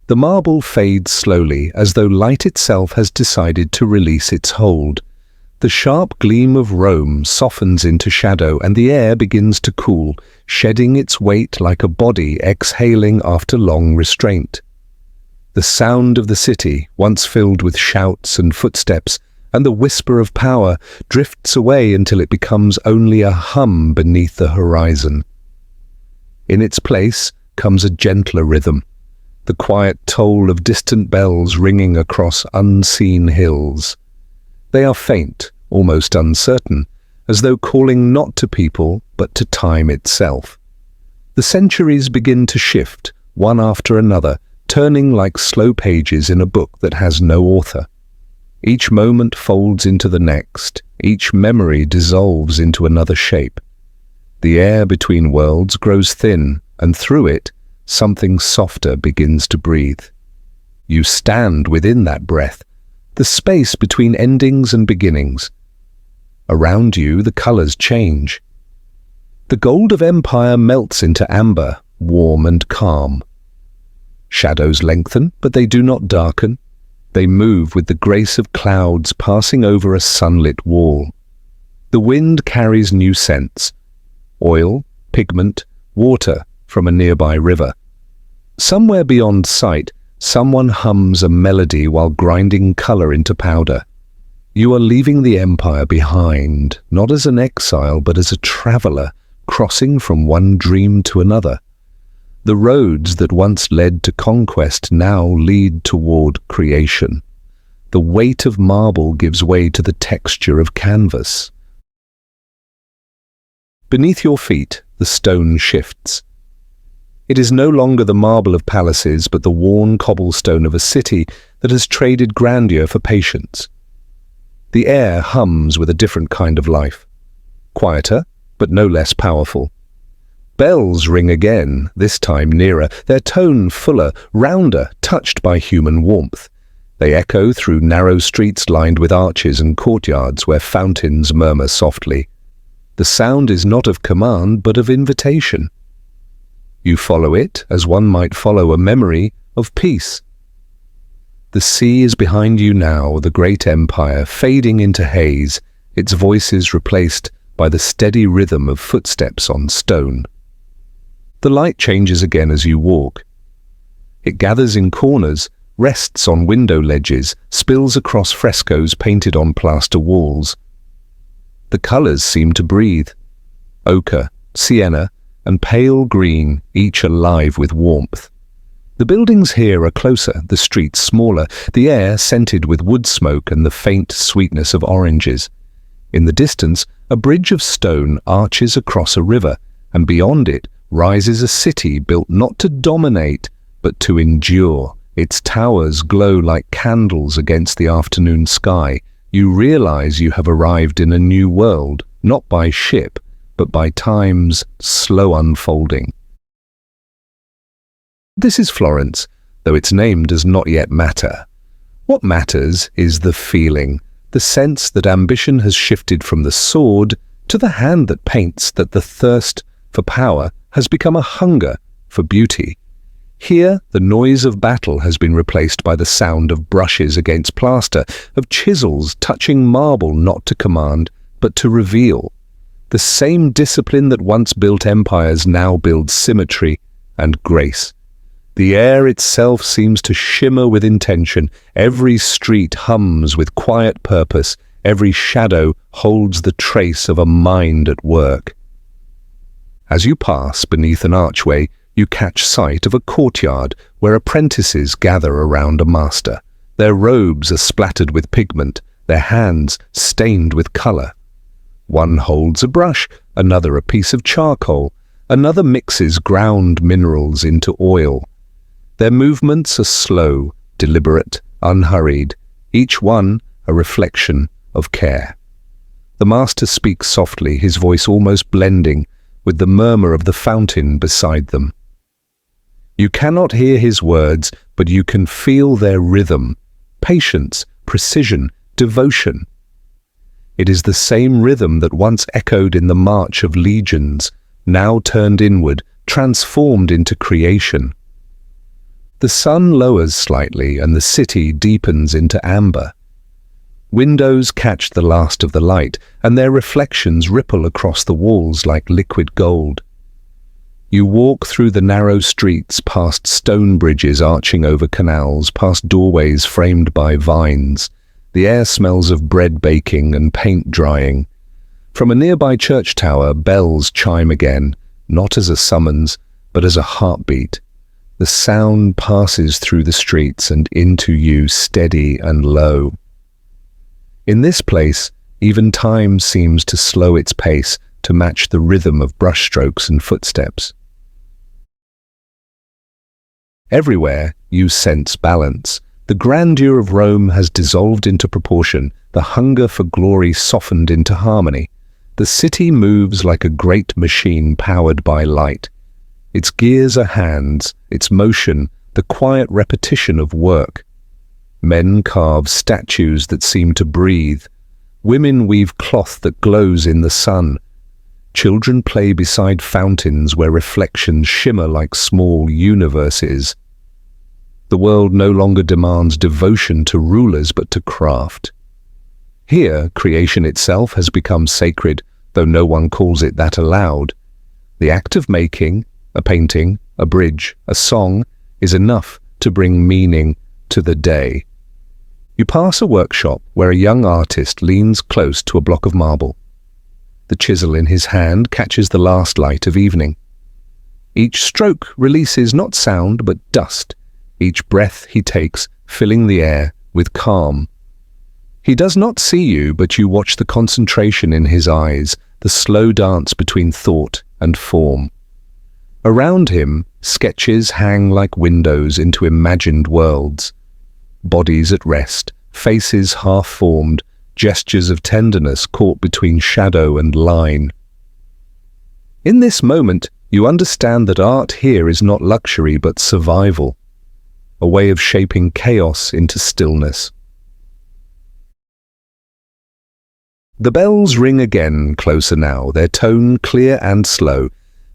The marble fades slowly, as though light itself has decided to release its hold. The sharp gleam of Rome softens into shadow, and the air begins to cool, shedding its weight like a body exhaling after long restraint. The sound of the city, once filled with shouts and footsteps, and the whisper of power, drifts away until it becomes only a hum beneath the horizon. In its place comes a gentler rhythm, the quiet toll of distant bells ringing across unseen hills. They are faint, almost uncertain, as though calling not to people, but to time itself. The centuries begin to shift, one after another, turning like slow pages in a book that has no author. Each moment folds into the next, each memory dissolves into another shape. The air between worlds grows thin, and through it, something softer begins to breathe. You stand within that breath, the space between endings and beginnings. Around you, the colors change. The gold of empire melts into amber, warm and calm. Shadows lengthen, but they do not darken. They move with the grace of clouds passing over a sunlit wall. The wind carries new scents: oil, pigment, water from a nearby river. Somewhere beyond sight, someone hums a melody while grinding color into powder. You are leaving the empire behind, not as an exile, but as a traveler, crossing from one dream to another. The roads that once led to conquest now lead toward creation. The weight of marble gives way to the texture of canvas. Beneath your feet, the stone shifts. It is no longer the marble of palaces, but the worn cobblestone of a city that has traded grandeur for patience. The air hums with a different kind of life. Quieter, but no less powerful. Bells ring again, this time nearer, their tone fuller, rounder, touched by human warmth. They echo through narrow streets lined with arches and courtyards where fountains murmur softly. The sound is not of command, but of invitation. You follow it as one might follow a memory of peace. The sea is behind you now, the great empire, fading into haze, its voices replaced by the steady rhythm of footsteps on stone. The light changes again as you walk. It gathers in corners, rests on window ledges, spills across frescoes painted on plaster walls. The colours seem to breathe. Ochre, sienna, and pale green, each alive with warmth. The buildings here are closer, the streets smaller, the air scented with wood smoke and the faint sweetness of oranges. In the distance, a bridge of stone arches across a river, and beyond it rises a city built not to dominate, but to endure. Its towers glow like candles against the afternoon sky. You realize you have arrived in a new world, not by ship, but by time's slow unfolding. This is Florence, though its name does not yet matter. What matters is the feeling, the sense that ambition has shifted from the sword to the hand that paints, that the thirst for power has become a hunger for beauty. Here, the noise of battle has been replaced by the sound of brushes against plaster, of chisels touching marble not to command, but to reveal. The same discipline that once built empires now builds symmetry and grace. The air itself seems to shimmer with intention. Every street hums with quiet purpose. Every shadow holds the trace of a mind at work. As you pass beneath an archway, you catch sight of a courtyard where apprentices gather around a master. Their robes are splattered with pigment, their hands stained with colour. One holds a brush, another a piece of charcoal, another mixes ground minerals into oil. Their movements are slow, deliberate, unhurried, each one a reflection of care. The master speaks softly, his voice almost blending with the murmur of the fountain beside them. You cannot hear his words, but you can feel their rhythm, patience, precision, devotion. It is the same rhythm that once echoed in the march of legions, now turned inward, transformed into creation. The sun lowers slightly and the city deepens into amber. Windows catch the last of the light, and their reflections ripple across the walls like liquid gold. You walk through the narrow streets, past stone bridges arching over canals, past doorways framed by vines. The air smells of bread baking and paint drying. From a nearby church tower, bells chime again, not as a summons, but as a heartbeat. The sound passes through the streets and into you, steady and low. In this place, even time seems to slow its pace to match the rhythm of brushstrokes and footsteps. Everywhere you sense balance. The grandeur of Rome has dissolved into proportion, the hunger for glory softened into harmony. The city moves like a great machine powered by light. Its gears are hands, its motion the quiet repetition of work. Men carve statues that seem to breathe. Women weave cloth that glows in the sun. Children play beside fountains where reflections shimmer like small universes. The world no longer demands devotion to rulers but to craft. Here, creation itself has become sacred, though no one calls it that aloud. The act of making, a painting, a bridge, a song, is enough to bring meaning to the day. You pass a workshop where a young artist leans close to a block of marble. The chisel in his hand catches the last light of evening. Each stroke releases not sound but dust, each breath he takes filling the air with calm. He does not see you, but you watch the concentration in his eyes, the slow dance between thought and form. Around him, sketches hang like windows into imagined worlds. Bodies at rest, faces half-formed, gestures of tenderness caught between shadow and line. In this moment, You understand that art here is not luxury but survival, a way of shaping chaos into stillness. The bells ring again, closer now, their tone clear and slow.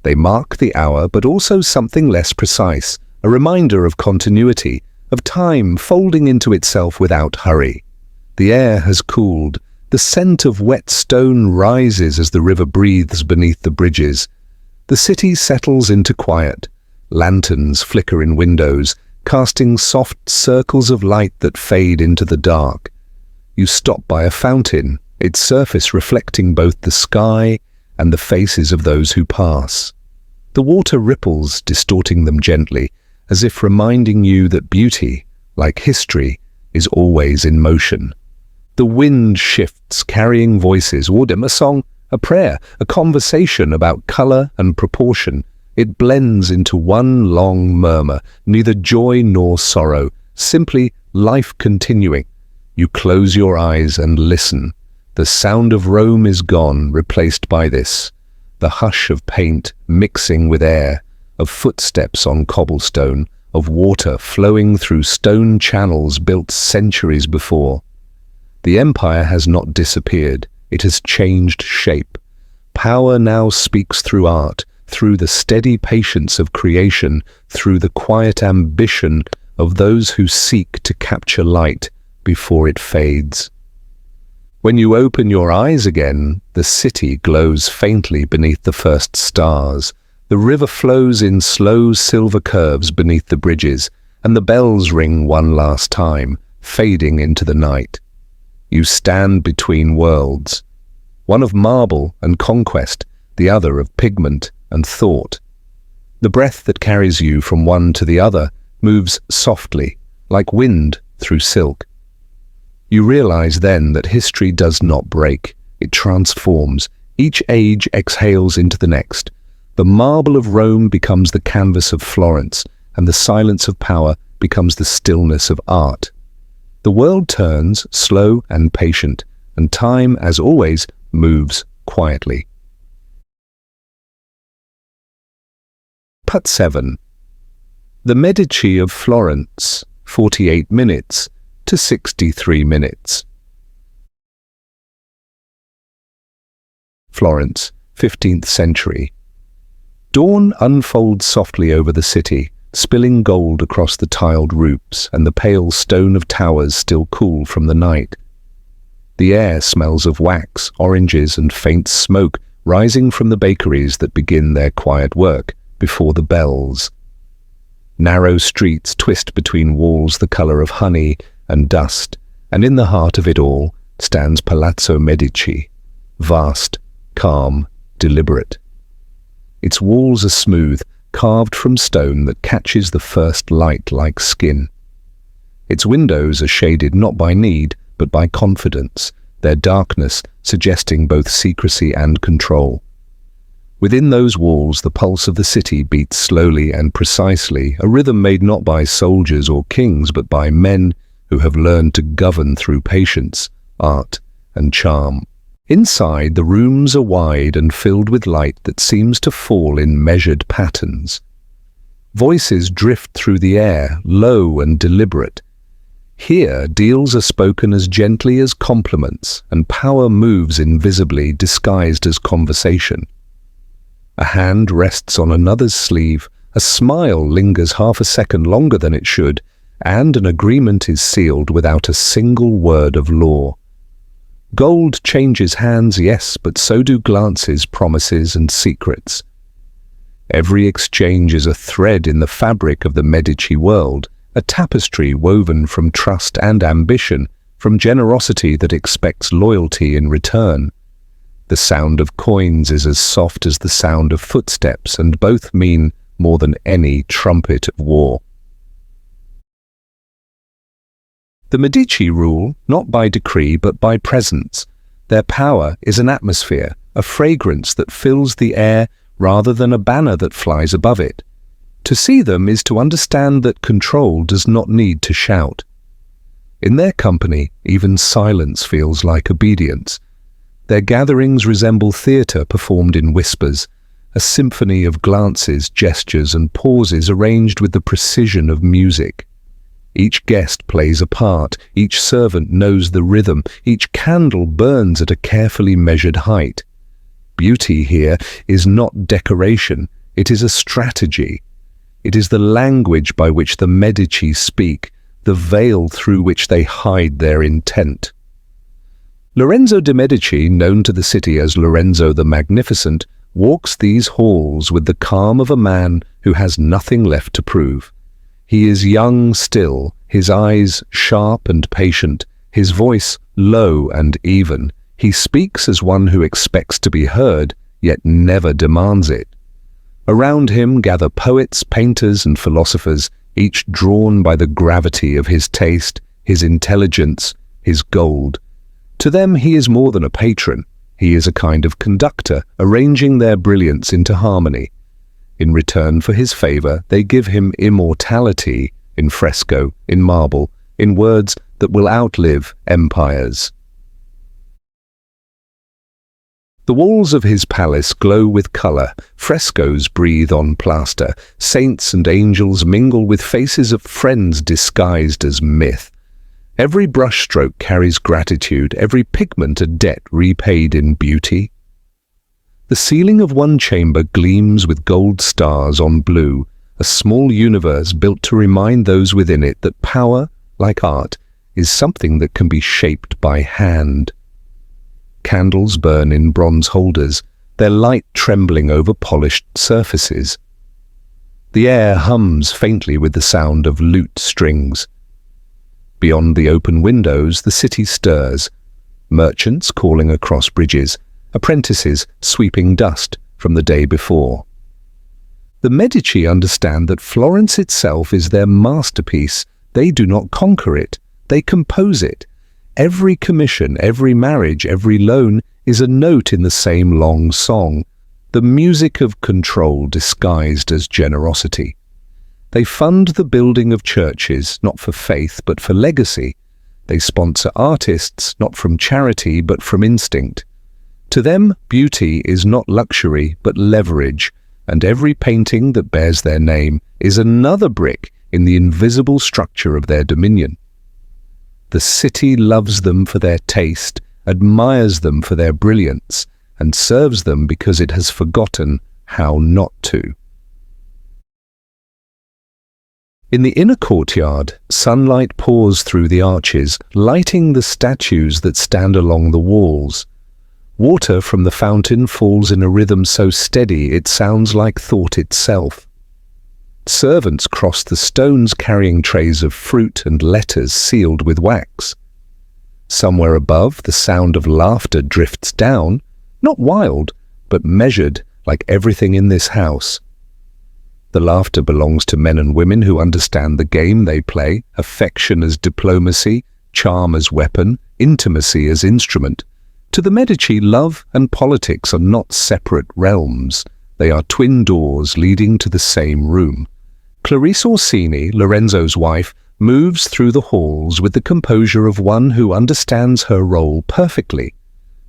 They mark the hour, but also something less precise, a reminder of continuity, of time folding into itself without hurry. The air has cooled. The scent of wet stone rises as the river breathes beneath the bridges. The city settles into quiet. Lanterns flicker in windows, casting soft circles of light that fade into the dark. You stop by a fountain, its surface reflecting both the sky and the faces of those who pass. The water ripples, distorting them gently, as if reminding you that beauty, like history, is always in motion. The wind shifts, carrying voices, a song, a prayer, a conversation about color and proportion. It blends into one long murmur, neither joy nor sorrow, simply life continuing. You close your eyes and listen. The sound of Rome is gone, replaced by this, the hush of paint mixing with air, of footsteps on cobblestone, of water flowing through stone channels built centuries before. The empire has not disappeared, it has changed shape. Power now speaks through art, through the steady patience of creation, through the quiet ambition of those who seek to capture light before it fades. When you open your eyes again, the city glows faintly beneath the first stars. The river flows in slow silver curves beneath the bridges, and the bells ring one last time, fading into the night. You stand between worlds, one of marble and conquest, the other of pigment and thought. The breath that carries you from one to the other moves softly, like wind through silk. You realize then that history does not break, it transforms. Each age exhales into the next. The marble of Rome becomes the canvas of Florence, and the silence of power becomes the stillness of art. The world turns, slow and patient, and time, as always, moves quietly. Part 7. The Medici of Florence, 48 minutes to 63 minutes. Florence, 15th century. Dawn unfolds softly over the city, spilling gold across the tiled roofs and the pale stone of towers still cool from the night. The air smells of wax, oranges, and faint smoke rising from the bakeries that begin their quiet work before the bells. Narrow streets twist between walls the color of honey and dust, and in the heart of it all stands Palazzo Medici, vast, calm, deliberate. Its walls are smooth, carved from stone that catches the first light like skin. Its windows are shaded not by need, but by confidence, their darkness suggesting both secrecy and control. Within those walls, the pulse of the city beats slowly and precisely, a rhythm made not by soldiers or kings, but by men who have learned to govern through patience, art, and charm. Inside, the rooms are wide and filled with light that seems to fall in measured patterns. Voices drift through the air, low and deliberate. Here, deals are spoken as gently as compliments, and power moves invisibly, disguised as conversation. A hand rests on another's sleeve, a smile lingers half a second longer than it should, and an agreement is sealed without a single word of law. Gold changes hands, yes, but so do glances, promises, and secrets. Every exchange is a thread in the fabric of the Medici world, a tapestry woven from trust and ambition, from generosity that expects loyalty in return. The sound of coins is as soft as the sound of footsteps, and both mean more than any trumpet of war. The Medici rule, not by decree but by presence. Their power is an atmosphere, a fragrance that fills the air rather than a banner that flies above it. To see them is to understand that control does not need to shout. In their company, even silence feels like obedience. Their gatherings resemble theatre performed in whispers, a symphony of glances, gestures, and pauses arranged with the precision of music. Each guest plays a part, each servant knows the rhythm, each candle burns at a carefully measured height. Beauty here is not decoration, it is a strategy. It is the language by which the Medici speak, the veil through which they hide their intent. Lorenzo de' Medici, known to the city as Lorenzo the Magnificent, walks these halls with the calm of a man who has nothing left to prove. He is young still, his eyes sharp and patient, his voice low and even. He speaks as one who expects to be heard, yet never demands it. Around him gather poets, painters, and philosophers, each drawn by the gravity of his taste, his intelligence, his gold. To them he is more than a patron. He is a kind of conductor, arranging their brilliance into harmony. In return for his favor, they give him immortality in fresco, in marble, in words that will outlive empires. The walls of his palace glow with color, frescoes breathe on plaster, saints and angels mingle with faces of friends disguised as myth. Every brushstroke carries gratitude, every pigment a debt repaid in beauty. The ceiling of one chamber gleams with gold stars on blue, a small universe built to remind those within it that power, like art, is something that can be shaped by hand. Candles burn in bronze holders, their light trembling over polished surfaces. The air hums faintly with the sound of lute strings. Beyond the open windows, the city stirs. Merchants calling across bridges, apprentices sweeping dust from the day before. The Medici understand that Florence itself is their masterpiece. They do not conquer it, they compose it. Every commission, every marriage, every loan is a note in the same long song, the music of control disguised as generosity. They fund the building of churches, not for faith, but for legacy. They sponsor artists, not from charity, but from instinct. To them, beauty is not luxury, but leverage, and every painting that bears their name is another brick in the invisible structure of their dominion. The city loves them for their taste, admires them for their brilliance, and serves them because it has forgotten how not to. In the inner courtyard, sunlight pours through the arches, lighting the statues that stand along the walls. Water from the fountain falls in a rhythm so steady it sounds like thought itself. Servants cross the stones carrying trays of fruit and letters sealed with wax. Somewhere above, the sound of laughter drifts down, not wild, but measured like everything in this house. The laughter belongs to men and women who understand the game they play, affection as diplomacy, charm as weapon, intimacy as instrument. To the Medici, love and politics are not separate realms. They are twin doors leading to the same room. Clarice Orsini, Lorenzo's wife, moves through the halls with the composure of one who understands her role perfectly.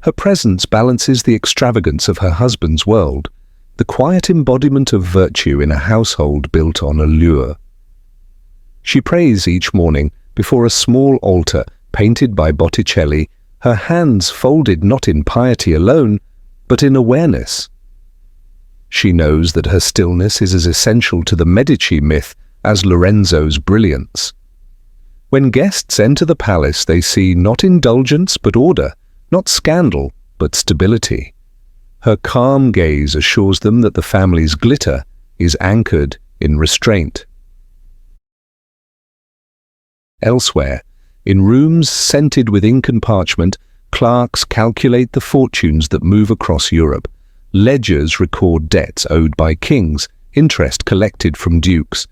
Her presence balances the extravagance of her husband's world, the quiet embodiment of virtue in a household built on allure. She prays each morning before a small altar painted by Botticelli, her hands folded not in piety alone, but in awareness. She knows that her stillness is as essential to the Medici myth as Lorenzo's brilliance. When guests enter the palace, they see not indulgence but order, not scandal but stability. Her calm gaze assures them that the family's glitter is anchored in restraint. Elsewhere, in rooms scented with ink and parchment, clerks calculate the fortunes that move across Europe. Ledgers record debts owed by kings, interest collected from dukes.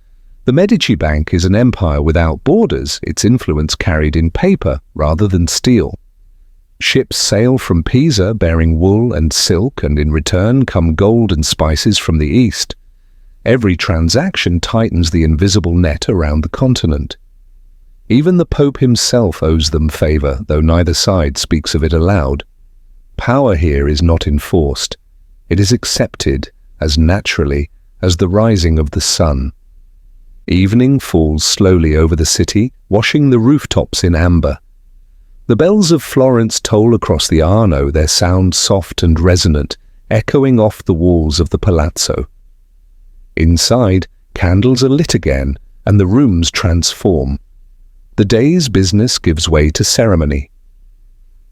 The Medici Bank is an empire without borders, its influence carried in paper rather than steel. Ships sail from Pisa bearing wool and silk, and in return come gold and spices from the east. Every transaction tightens the invisible net around the continent. Even the Pope himself owes them favor, though neither side speaks of it aloud. Power here is not enforced. It is accepted, as naturally as the rising of the sun. Evening falls slowly over the city, washing the rooftops in amber. The bells of Florence toll across the Arno, their sound soft and resonant, echoing off the walls of the palazzo. Inside, candles are lit again, and the rooms transform. The day's business gives way to ceremony.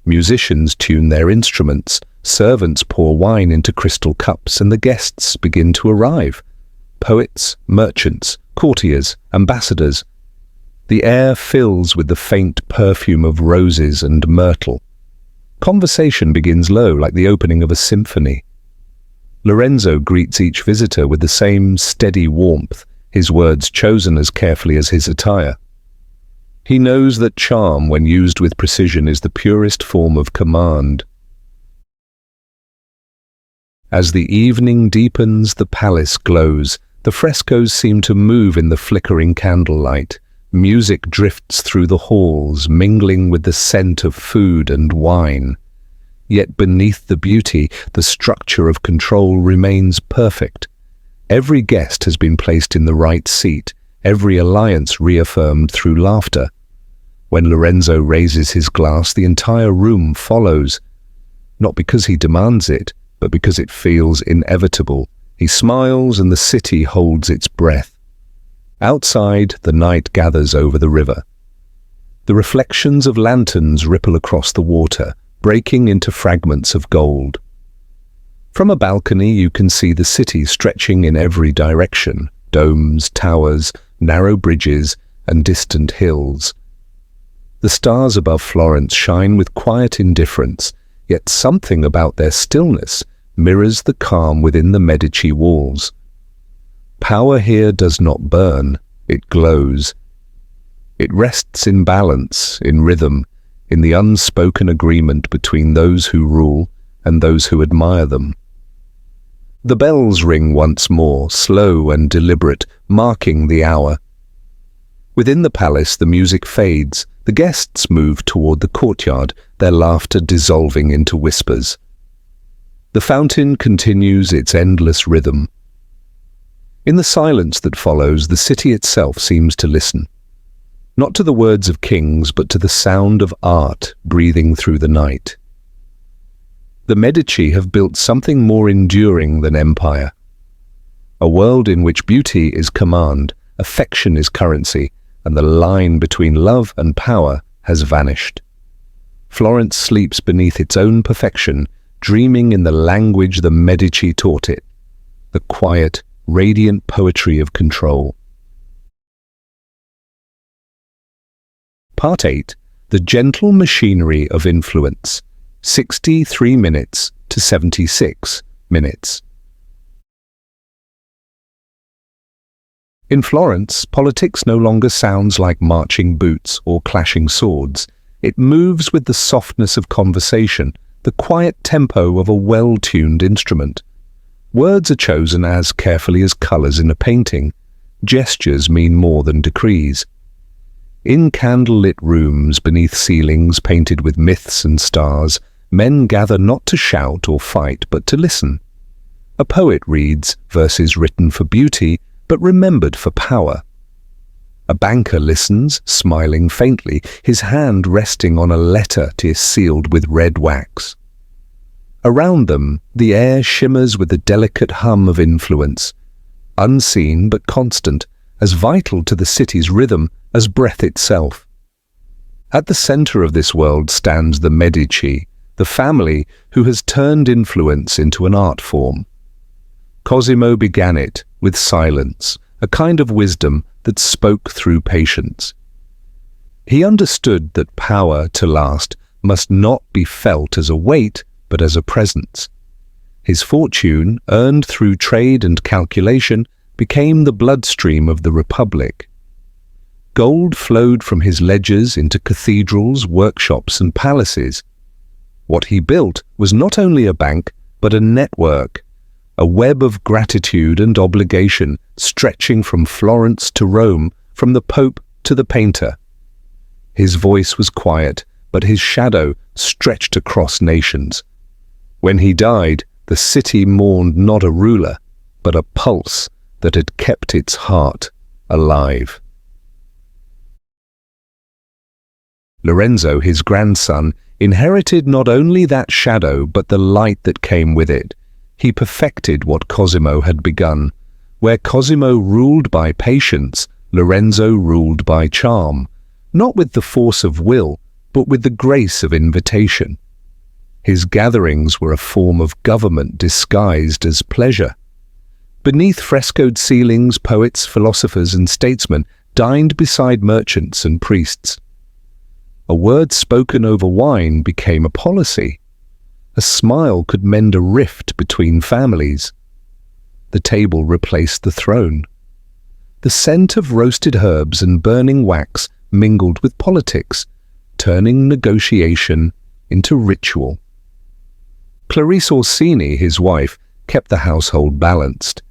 Musicians tune their instruments, servants pour wine into crystal cups, and the guests begin to arrive. Poets, merchants, courtiers, ambassadors. The air fills with the faint perfume of roses and myrtle. Conversation begins low, like the opening of a symphony. Lorenzo greets each visitor with the same steady warmth, his words chosen as carefully as his attire. He knows that charm, when used with precision, is the purest form of command. As the evening deepens, the palace glows. The frescoes seem to move in the flickering candlelight. Music drifts through the halls, mingling with the scent of food and wine. Yet beneath the beauty, the structure of control remains perfect. Every guest has been placed in the right seat, every alliance reaffirmed through laughter. When Lorenzo raises his glass, the entire room follows. Not because he demands it, but because it feels inevitable. He smiles and the city holds its breath. Outside, the night gathers over the river. The reflections of lanterns ripple across the water, breaking into fragments of gold. From a balcony, you can see the city stretching in every direction, domes, towers, narrow bridges, and distant hills. The stars above Florence shine with quiet indifference, yet something about their stillness mirrors the calm within the Medici walls. Power here does not burn, it glows. It rests in balance, in rhythm, in the unspoken agreement between those who rule and those who admire them. The bells ring once more, slow and deliberate, marking the hour. Within the palace, the music fades. The guests move toward the courtyard, their laughter dissolving into whispers. The fountain continues its endless rhythm. In the silence that follows, the city itself seems to listen. Not to the words of kings, but to the sound of art breathing through the night. The Medici have built something more enduring than empire. A world in which beauty is command, affection is currency, and the line between love and power has vanished. Florence sleeps beneath its own perfection, dreaming in the language the Medici taught it, the quiet, radiant poetry of control. Part 8. The gentle machinery of influence. 63 minutes to 76 minutes. In Florence, politics no longer sounds like marching boots or clashing swords. It moves with the softness of conversation, the quiet tempo of a well-tuned instrument. Words are chosen as carefully as colors in a painting. Gestures mean more than decrees. In candle-lit rooms beneath ceilings painted with myths and stars, men gather not to shout or fight, but to listen. A poet reads verses written for beauty, but remembered for power. A banker listens, smiling faintly, his hand resting on a letter sealed with red wax. Around them, the air shimmers with the delicate hum of influence, unseen but constant, as vital to the city's rhythm as breath itself. At the center of this world stands the Medici, the family who has turned influence into an art form. Cosimo began it with silence, a kind of wisdom that spoke through patience. He understood that power, to last, must not be felt as a weight, but as a presence. His fortune, earned through trade and calculation, became the bloodstream of the Republic. Gold flowed from his ledgers into cathedrals, workshops, and palaces. What he built was not only a bank, but a network, a web of gratitude and obligation stretching from Florence to Rome, from the Pope to the painter. His voice was quiet, but his shadow stretched across nations. When he died, the city mourned not a ruler, but a pulse that had kept its heart alive. Lorenzo, his grandson, inherited not only that shadow but the light that came with it. He perfected what Cosimo had begun. Where Cosimo ruled by patience, Lorenzo ruled by charm, not with the force of will, but with the grace of invitation. His gatherings were a form of government disguised as pleasure. Beneath frescoed ceilings, poets, philosophers, and statesmen dined beside merchants and priests. A word spoken over wine became a policy. A smile could mend a rift between families. The table replaced the throne. The scent of roasted herbs and burning wax mingled with politics, turning negotiation into ritual. Clarice Orsini, his wife, kept the household balanced.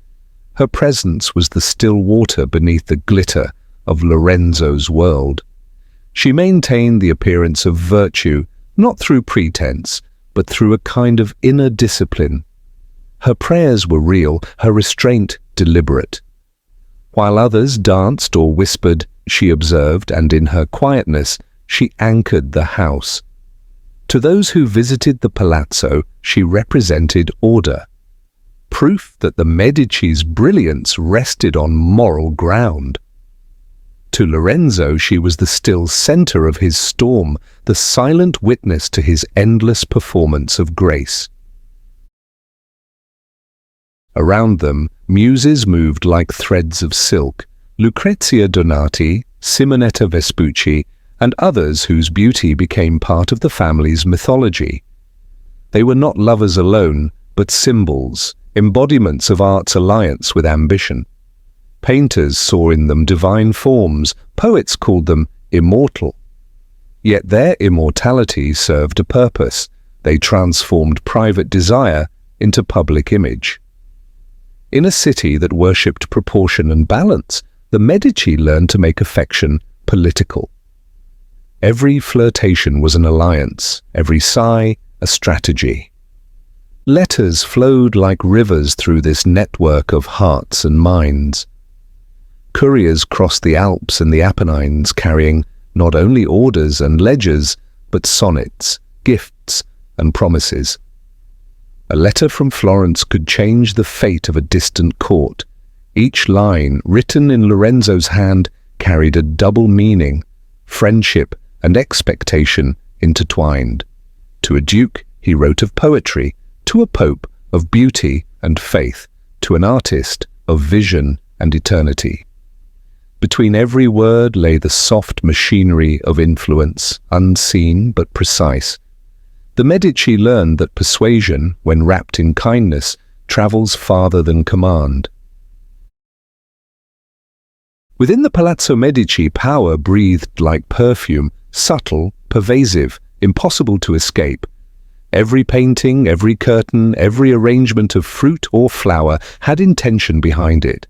Her presence was the still water beneath the glitter of Lorenzo's world. She maintained the appearance of virtue, not through pretense, but through a kind of inner discipline. Her prayers were real, her restraint deliberate. While others danced or whispered, she observed, and in her quietness, she anchored the house. To those who visited the palazzo, she represented order, proof that the Medici's brilliance rested on moral ground. To Lorenzo, she was the still center of his storm, the silent witness to his endless performance of grace. Around them, muses moved like threads of silk, Lucrezia Donati, Simonetta Vespucci, and others whose beauty became part of the family's mythology. They were not lovers alone, but symbols, embodiments of art's alliance with ambition. Painters saw in them divine forms, poets called them immortal. Yet their immortality served a purpose. They transformed private desire into public image. In a city that worshipped proportion and balance, the Medici learned to make affection political. Every flirtation was an alliance, every sigh a strategy. Letters flowed like rivers through this network of hearts and minds. Couriers crossed the Alps and the Apennines carrying not only orders and ledgers, but sonnets, gifts, and promises. A letter from Florence could change the fate of a distant court. Each line, written in Lorenzo's hand, carried a double meaning, friendship and expectation intertwined. To a duke, he wrote of poetry, to a pope, of beauty and faith, to an artist, of vision and eternity. Between every word lay the soft machinery of influence, unseen but precise. The Medici learned that persuasion, when wrapped in kindness, travels farther than command. Within the Palazzo Medici, power breathed like perfume, subtle, pervasive, impossible to escape. Every painting, every curtain, every arrangement of fruit or flower had intention behind it.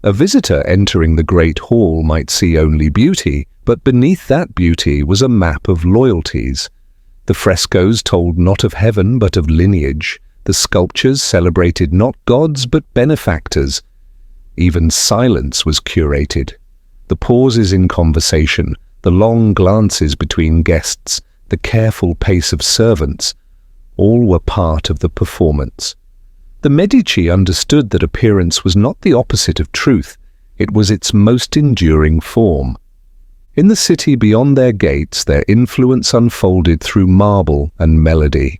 A visitor entering the great hall might see only beauty, but beneath that beauty was a map of loyalties. The frescoes told not of heaven but of lineage. The sculptures celebrated not gods but benefactors. Even silence was curated. The pauses in conversation, the long glances between guests, the careful pace of servants, all were part of the performance. The Medici understood that appearance was not the opposite of truth, it was its most enduring form. In the city beyond their gates, their influence unfolded through marble and melody.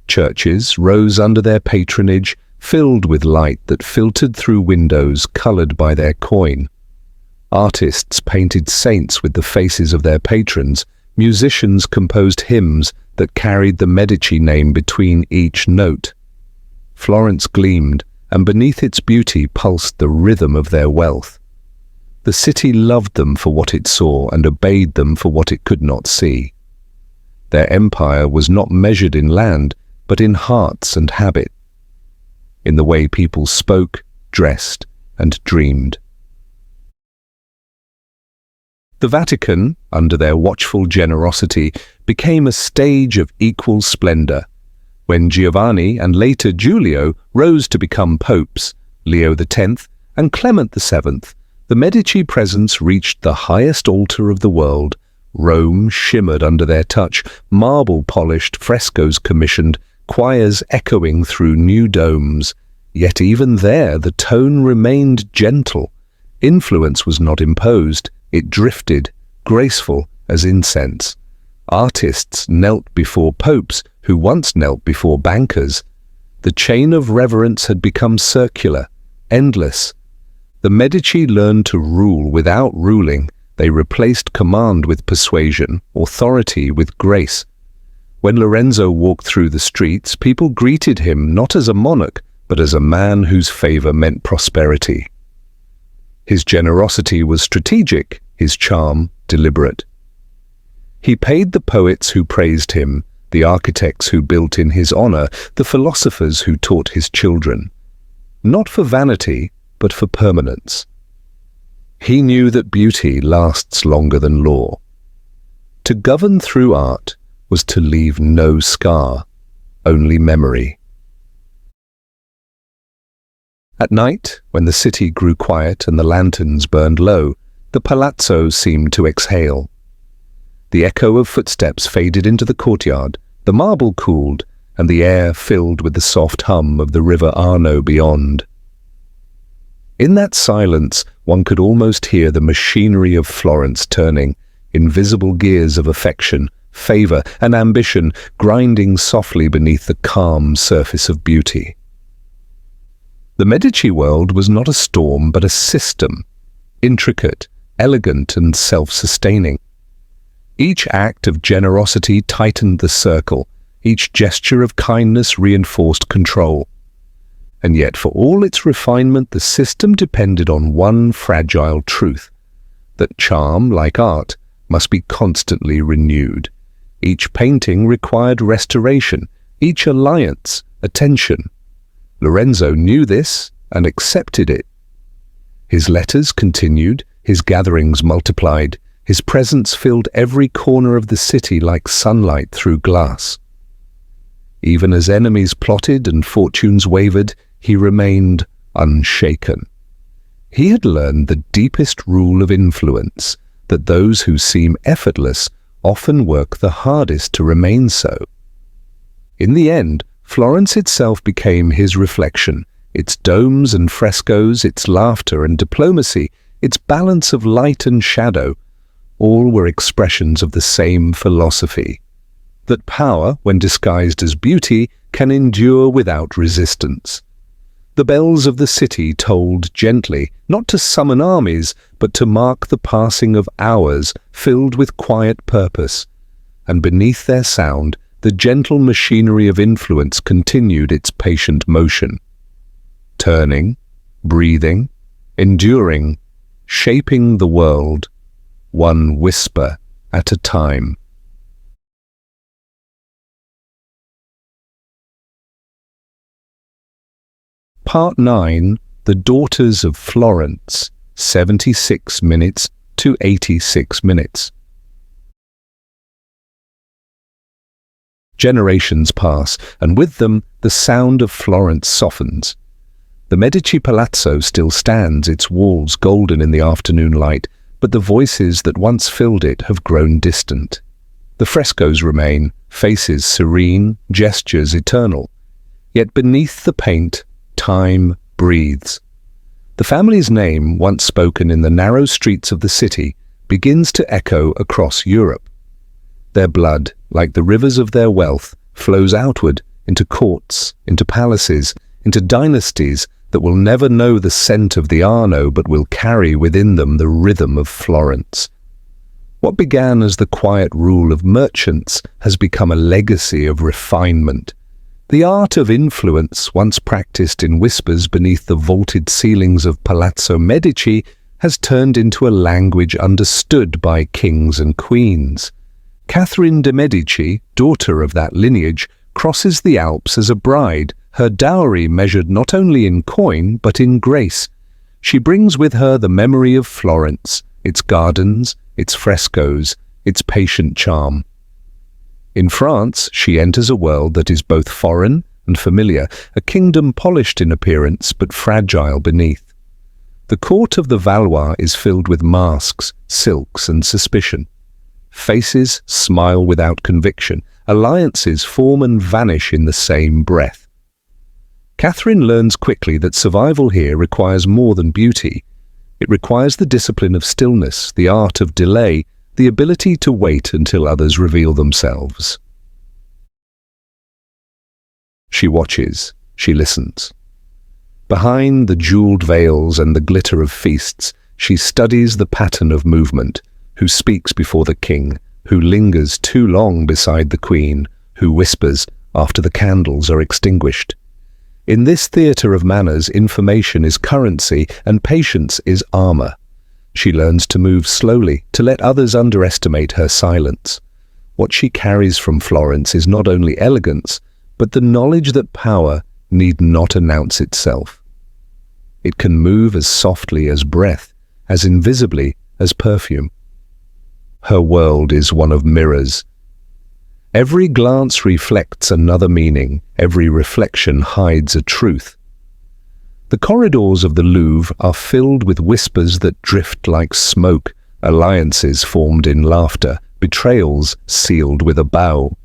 Churches rose under their patronage, filled with light that filtered through windows colored by their coin. Artists painted saints with the faces of their patrons, musicians composed hymns that carried the Medici name between each note. Florence gleamed, and beneath its beauty pulsed the rhythm of their wealth. The city loved them for what it saw and obeyed them for what it could not see. Their empire was not measured in land, but in hearts and habit, in the way people spoke, dressed, and dreamed. The Vatican, under their watchful generosity, became a stage of equal splendor. When Giovanni and later Giulio rose to become popes, Leo X, and Clement VII, the Medici presence reached the highest altar of the world. Rome shimmered under their touch, marble polished, frescoes commissioned, choirs echoing through new domes. Yet even there the tone remained gentle. Influence was not imposed, it drifted, graceful as incense. Artists knelt before popes who once knelt before bankers. The chain of reverence had become circular, endless. The Medici learned to rule without ruling. They replaced command with persuasion, authority with grace. When Lorenzo walked through the streets, people greeted him not as a monarch, but as a man whose favor meant prosperity. His generosity was strategic, his charm deliberate. He paid the poets who praised him, the architects who built in his honor, the philosophers who taught his children. Not for vanity, but for permanence. He knew that beauty lasts longer than law. To govern through art was to leave no scar, only memory. At night, when the city grew quiet and the lanterns burned low, the palazzo seemed to exhale. The echo of footsteps faded into the courtyard, the marble cooled, and the air filled with the soft hum of the river Arno beyond. In that silence, one could almost hear the machinery of Florence turning, invisible gears of affection, favor, and ambition grinding softly beneath the calm surface of beauty. The Medici world was not a storm but a system, intricate, elegant, and self-sustaining. Each act of generosity tightened the circle, each gesture of kindness reinforced control. And yet, for all its refinement, the system depended on one fragile truth, that charm, like art, must be constantly renewed. Each painting required restoration, each alliance, attention. Lorenzo knew this and accepted it. His letters continued, his gatherings multiplied, his presence filled every corner of the city like sunlight through glass. Even as enemies plotted and fortunes wavered, he remained unshaken. He had learned the deepest rule of influence, that those who seem effortless often work the hardest to remain so. In the end, Florence itself became his reflection, its domes and frescoes, its laughter and diplomacy, its balance of light and shadow, all were expressions of the same philosophy, that power, when disguised as beauty, can endure without resistance. The bells of the city tolled gently, not to summon armies, but to mark the passing of hours filled with quiet purpose, and beneath their sound, the gentle machinery of influence continued its patient motion, turning, breathing, enduring, shaping the world, one whisper at a time. Part 9, The Daughters of Florence, 76 minutes to 86 minutes. Generations pass, and with them the sound of Florence softens. The Medici Palazzo still stands, its walls golden in the afternoon light, but the voices that once filled it have grown distant. The frescoes remain, faces serene, gestures eternal. Yet beneath the paint, time breathes. The family's name, once spoken in the narrow streets of the city, begins to echo across Europe. Their blood, like the rivers of their wealth, flows outward into courts, into palaces, into dynasties that will never know the scent of the Arno but will carry within them the rhythm of Florence. What began as the quiet rule of merchants has become a legacy of refinement. The art of influence, once practiced in whispers beneath the vaulted ceilings of Palazzo Medici, has turned into a language understood by kings and queens. Catherine de' Medici, daughter of that lineage, crosses the Alps as a bride, her dowry measured not only in coin but in grace. She brings with her the memory of Florence, its gardens, its frescoes, its patient charm. In France, she enters a world that is both foreign and familiar, a kingdom polished in appearance but fragile beneath. The court of the Valois is filled with masks, silks, and suspicion. Faces smile without conviction. Alliances form and vanish in the same breath. Catherine learns quickly that survival here requires more than beauty. It requires the discipline of stillness, the art of delay, the ability to wait until others reveal themselves. She watches, she listens. Behind the jeweled veils and the glitter of feasts, she studies the pattern of movement, who speaks before the king, who lingers too long beside the queen, who whispers after the candles are extinguished. In this theatre of manners, information is currency and patience is armor. She learns to move slowly, to let others underestimate her silence. What she carries from Florence is not only elegance, but the knowledge that power need not announce itself. It can move as softly as breath, as invisibly as perfume. Her world is one of mirrors. Every glance reflects another meaning, every reflection hides a truth. The corridors of the Louvre are filled with whispers that drift like smoke, alliances formed in laughter, betrayals sealed with a bow.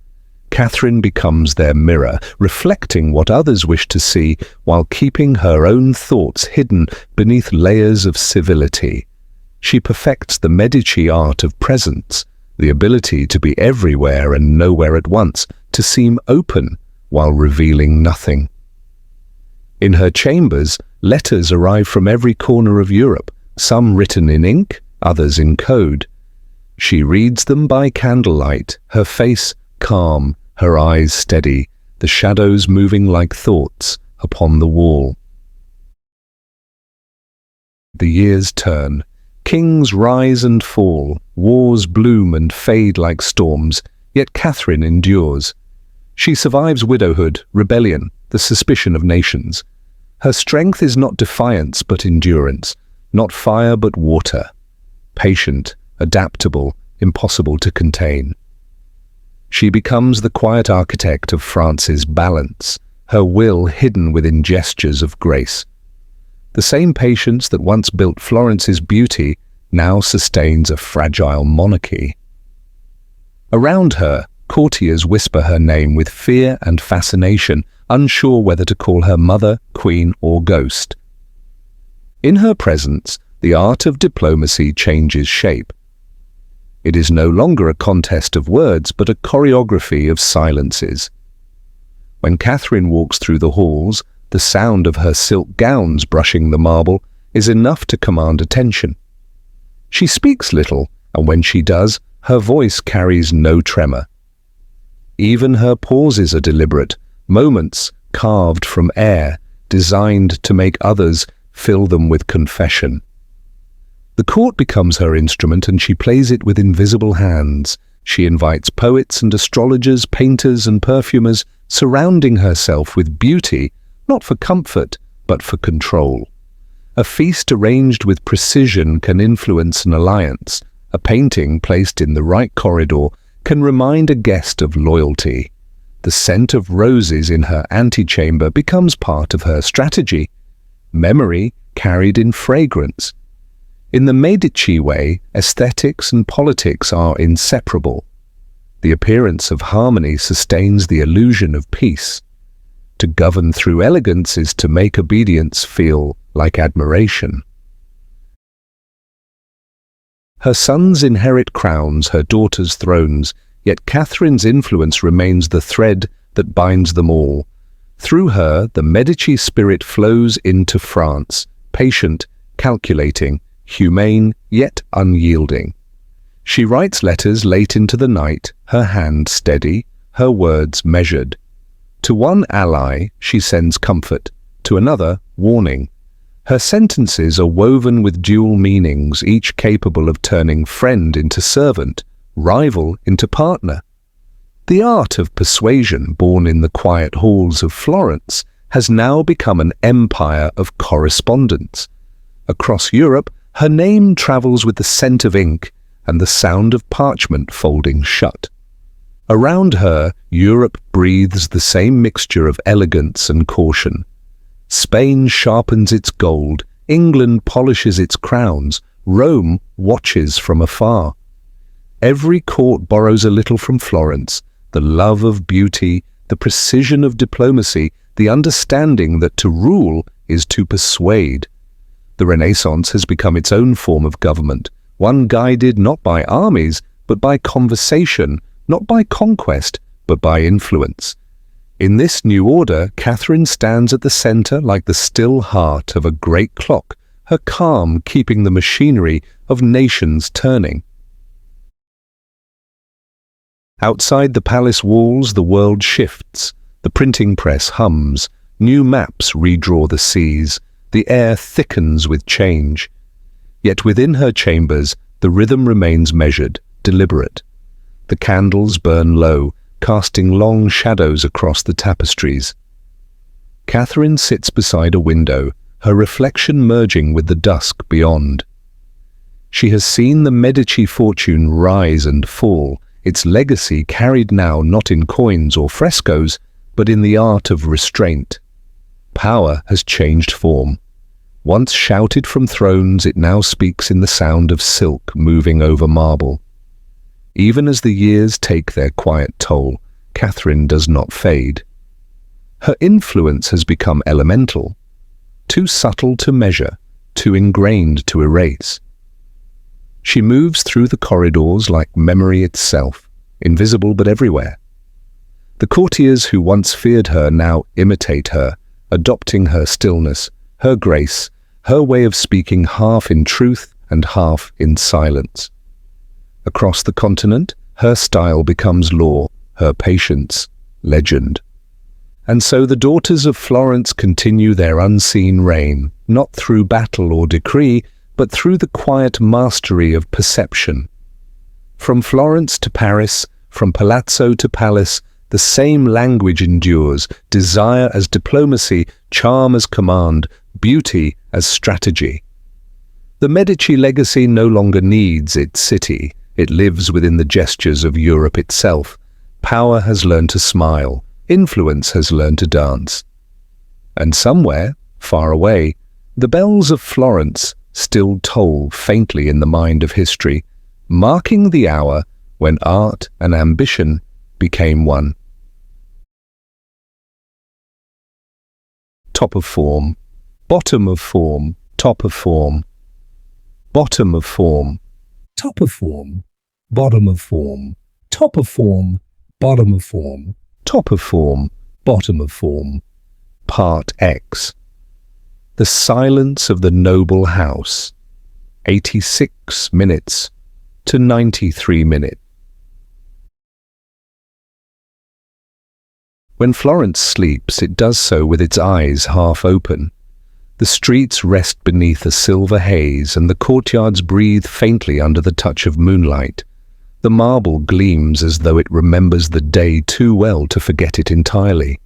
Catherine becomes their mirror, reflecting what others wish to see while keeping her own thoughts hidden beneath layers of civility. She perfects the Medici art of presence, the ability to be everywhere and nowhere at once, to seem open while revealing nothing. In her chambers, letters arrive from every corner of Europe, some written in ink, others in code. She reads them by candlelight, her face calm, her eyes steady, the shadows moving like thoughts upon the wall. The years turn. Kings rise and fall, wars bloom and fade like storms, yet Catherine endures. She survives widowhood, rebellion, the suspicion of nations. Her strength is not defiance but endurance, not fire but water. Patient, adaptable, impossible to contain. She becomes the quiet architect of France's balance, her will hidden within gestures of grace. The same patience that once built Florence's beauty now sustains a fragile monarchy. Around her, courtiers whisper her name with fear and fascination, unsure whether to call her mother, queen, or ghost. In her presence, the art of diplomacy changes shape. It is no longer a contest of words, but a choreography of silences. When Catherine walks through the halls, the sound of her silk gowns brushing the marble is enough to command attention. She speaks little, and when she does, her voice carries no tremor. Even her pauses are deliberate, moments carved from air, designed to make others fill them with confession. The court becomes her instrument, and she plays it with invisible hands. She invites poets and astrologers, painters and perfumers, surrounding herself with beauty, not for comfort, but for control. A feast arranged with precision can influence an alliance. A painting placed in the right corridor can remind a guest of loyalty. The scent of roses in her antechamber becomes part of her strategy. Memory carried in fragrance. In the Medici way, aesthetics and politics are inseparable. The appearance of harmony sustains the illusion of peace. To govern through elegance is to make obedience feel like admiration. Her sons inherit crowns, her daughters thrones, yet Catherine's influence remains the thread that binds them all. Through her, the Medici spirit flows into France, patient, calculating, humane, yet unyielding. She writes letters late into the night, her hand steady, her words measured. To one ally, she sends comfort, to another, warning. Her sentences are woven with dual meanings, each capable of turning friend into servant, rival into partner. The art of persuasion, born in the quiet halls of Florence, has now become an empire of correspondence. Across Europe, her name travels with the scent of ink and the sound of parchment folding shut. Around her, Europe breathes the same mixture of elegance and caution. Spain sharpens its gold, England polishes its crowns, Rome watches from afar. Every court borrows a little from Florence, the love of beauty, the precision of diplomacy, the understanding that to rule is to persuade. The Renaissance has become its own form of government, one guided not by armies, but by conversation, not by conquest, but by influence. In this new order, Catherine stands at the center like the still heart of a great clock, her calm keeping the machinery of nations turning. Outside the palace walls, the world shifts. The printing press hums. New maps redraw the seas. The air thickens with change. Yet within her chambers, the rhythm remains measured, deliberate. The candles burn low, casting long shadows across the tapestries. Catherine sits beside a window, her reflection merging with the dusk beyond. She has seen the Medici fortune rise and fall, its legacy carried now not in coins or frescoes, but in the art of restraint. Power has changed form. Once shouted from thrones, it now speaks in the sound of silk moving over marble. Even as the years take their quiet toll, Catherine does not fade. Her influence has become elemental, too subtle to measure, too ingrained to erase. She moves through the corridors like memory itself, invisible but everywhere. The courtiers who once feared her now imitate her, adopting her stillness, her grace, her way of speaking half in truth and half in silence. Across the continent, her style becomes law, her patience, legend. And so the daughters of Florence continue their unseen reign, not through battle or decree, but through the quiet mastery of perception. From Florence to Paris, from palazzo to palace, the same language endures, desire as diplomacy, charm as command, beauty as strategy. The Medici legacy no longer needs its city. It lives within the gestures of Europe itself. Power has learned to smile. Influence has learned to dance. And somewhere, far away, the bells of Florence still toll faintly in the mind of history, marking the hour when art and ambition became one. Top of form, bottom of form, top of form, bottom of form, top of form, bottom of form, top of form, bottom of form, top of form, bottom of form. Part X. The silence of the noble house. 86 minutes to 93 minutes. When Florence sleeps, it does so with its eyes half open. The streets rest beneath a silver haze, and the courtyards breathe faintly under the touch of moonlight. The marble gleams as though it remembers the day too well to forget it entirely.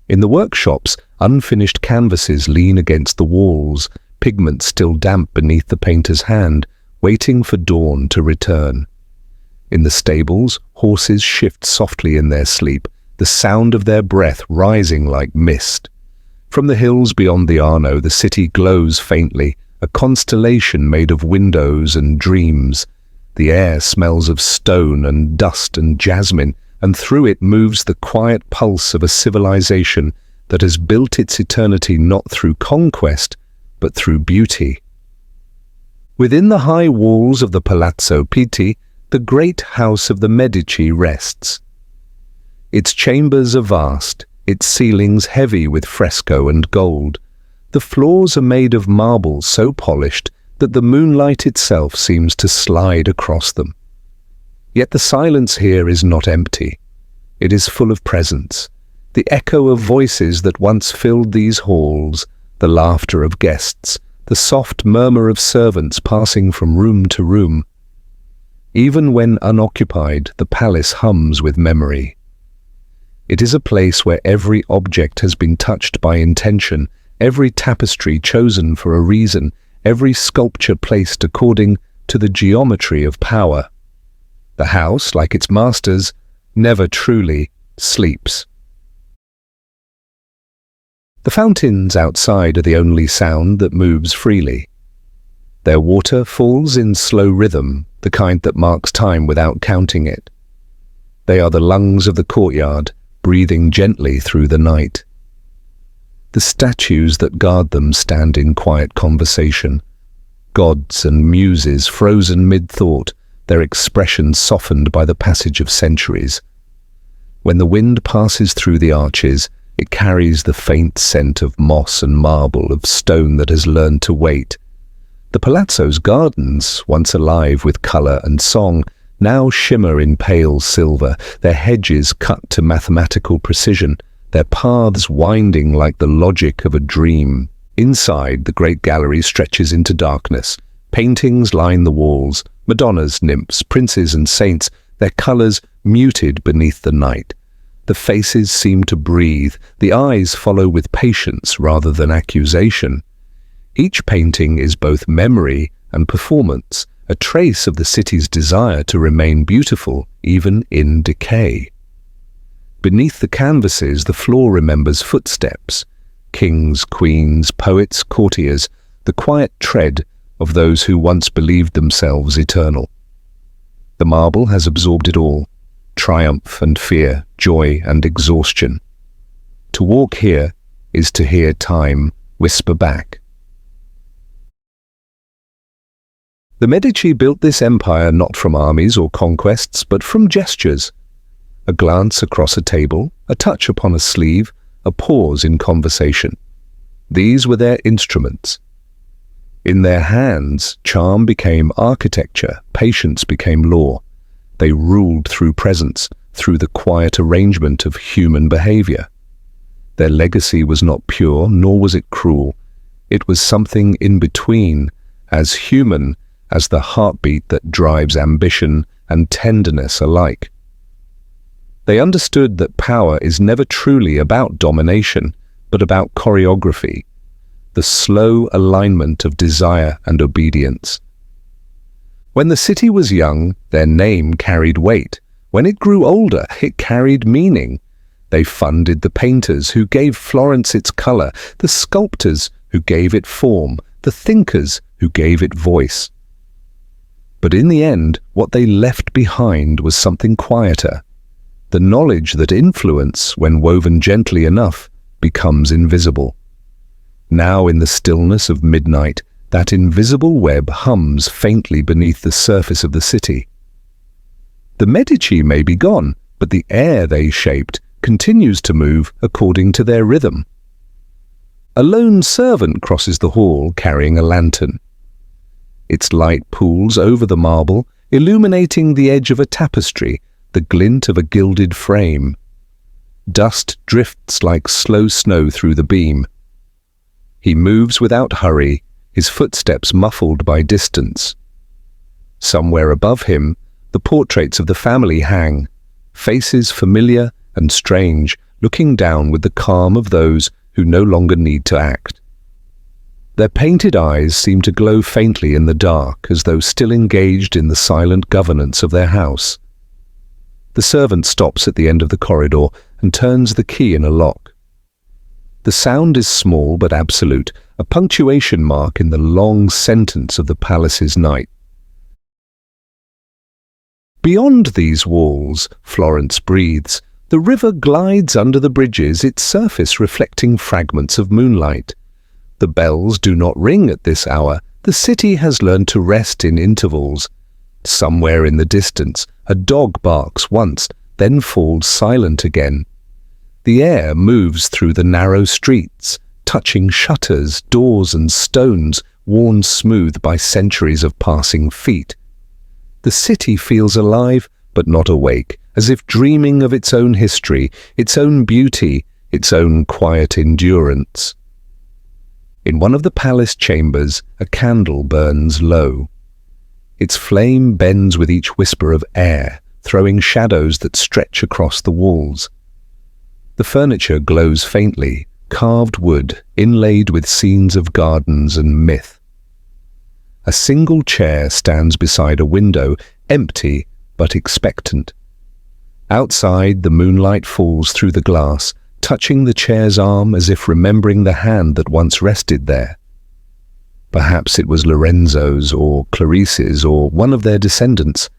In the workshops, unfinished canvases lean against the walls, pigment still damp beneath the painter's hand, waiting for dawn to return. In the stables, horses shift softly in their sleep, the sound of their breath rising like mist. From the hills beyond the Arno, the city glows faintly, a constellation made of windows and dreams. The air smells of stone and dust and jasmine, and through it moves the quiet pulse of a civilization that has built its eternity not through conquest, but through beauty. Within the high walls of the Palazzo Pitti, the great house of the Medici rests. Its chambers are vast, its ceilings heavy with fresco and gold. The floors are made of marble so polished that the moonlight itself seems to slide across them. Yet the silence here is not empty. It is full of presence, the echo of voices that once filled these halls, the laughter of guests, the soft murmur of servants passing from room to room. Even when unoccupied, the palace hums with memory. It is a place where every object has been touched by intention, every tapestry chosen for a reason, every sculpture placed according to the geometry of power. The house, like its masters, never truly sleeps. The fountains outside are the only sound that moves freely. Their water falls in slow rhythm, the kind that marks time without counting it. They are the lungs of the courtyard, breathing gently through the night. The statues that guard them stand in quiet conversation. Gods and muses frozen mid-thought, their expressions softened by the passage of centuries. When the wind passes through the arches, it carries the faint scent of moss and marble, of stone that has learned to wait. The palazzo's gardens, once alive with colour and song, now shimmer in pale silver, their hedges cut to mathematical precision, their paths winding like the logic of a dream. Inside, the great gallery stretches into darkness. Paintings line the walls, Madonnas, nymphs, princes and saints, their colours muted beneath the night. The faces seem to breathe, the eyes follow with patience rather than accusation. Each painting is both memory and performance, a trace of the city's desire to remain beautiful, even in decay. Beneath the canvases, the floor remembers footsteps. Kings, queens, poets, courtiers, the quiet tread of those who once believed themselves eternal. The marble has absorbed it all, triumph and fear, joy and exhaustion. To walk here is to hear time whisper back. The Medici built this empire not from armies or conquests, but from gestures. A glance across a table, a touch upon a sleeve, a pause in conversation. These were their instruments. In their hands, charm became architecture, patience became law. They ruled through presence, through the quiet arrangement of human behavior. Their legacy was not pure, nor was it cruel. It was something in between, as human as the heartbeat that drives ambition and tenderness alike. They understood that power is never truly about domination, but about choreography, the slow alignment of desire and obedience. When the city was young, their name carried weight. When it grew older, it carried meaning. They funded the painters who gave Florence its color, the sculptors who gave it form, the thinkers who gave it voice. But in the end, what they left behind was something quieter. The knowledge that influence, when woven gently enough, becomes invisible. Now in the stillness of midnight, that invisible web hums faintly beneath the surface of the city. The Medici may be gone, but the air they shaped continues to move according to their rhythm. A lone servant crosses the hall carrying a lantern. Its light pools over the marble, illuminating the edge of a tapestry, the glint of a gilded frame. Dust drifts like slow snow through the beam. He moves without hurry, his footsteps muffled by distance. Somewhere above him, the portraits of the family hang, faces familiar and strange, looking down with the calm of those who no longer need to act. Their painted eyes seem to glow faintly in the dark, as though still engaged in the silent governance of their house. The servant stops at the end of the corridor and turns the key in a lock. The sound is small but absolute, a punctuation mark in the long sentence of the palace's night. Beyond these walls, Florence breathes. The river glides under the bridges, its surface reflecting fragments of moonlight. The bells do not ring at this hour. The city has learned to rest in intervals. Somewhere in the distance, a dog barks once, then falls silent again. The air moves through the narrow streets, touching shutters, doors and stones worn smooth by centuries of passing feet. The city feels alive but not awake, as if dreaming of its own history, its own beauty, its own quiet endurance. In one of the palace chambers, a candle burns low. Its flame bends with each whisper of air, throwing shadows that stretch across the walls. The furniture glows faintly, carved wood, inlaid with scenes of gardens and myth. A single chair stands beside a window, empty but expectant. Outside, the moonlight falls through the glass, touching the chair's arm as if remembering the hand that once rested there. Perhaps it was Lorenzo's or Clarice's or one of their descendants.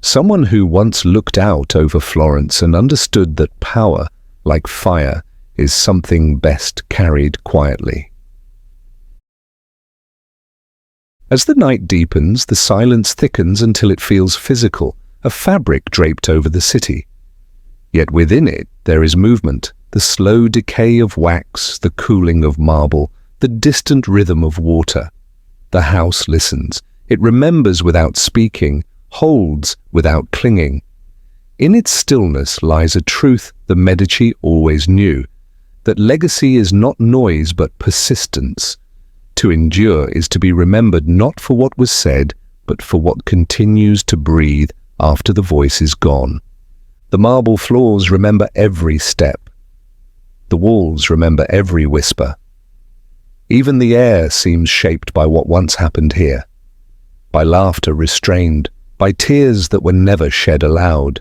Someone who once looked out over Florence and understood that power, like fire, is something best carried quietly. As the night deepens, the silence thickens until it feels physical, a fabric draped over the city. Yet within it there is movement, the slow decay of wax, the cooling of marble, the distant rhythm of water. The house listens. It remembers without speaking, holds without clinging. In its stillness lies a truth the Medici always knew, that legacy is not noise but persistence. To endure is to be remembered not for what was said, but for what continues to breathe after the voice is gone. The marble floors remember every step. The walls remember every whisper. Even the air seems shaped by what once happened here, by laughter restrained, by tears that were never shed aloud.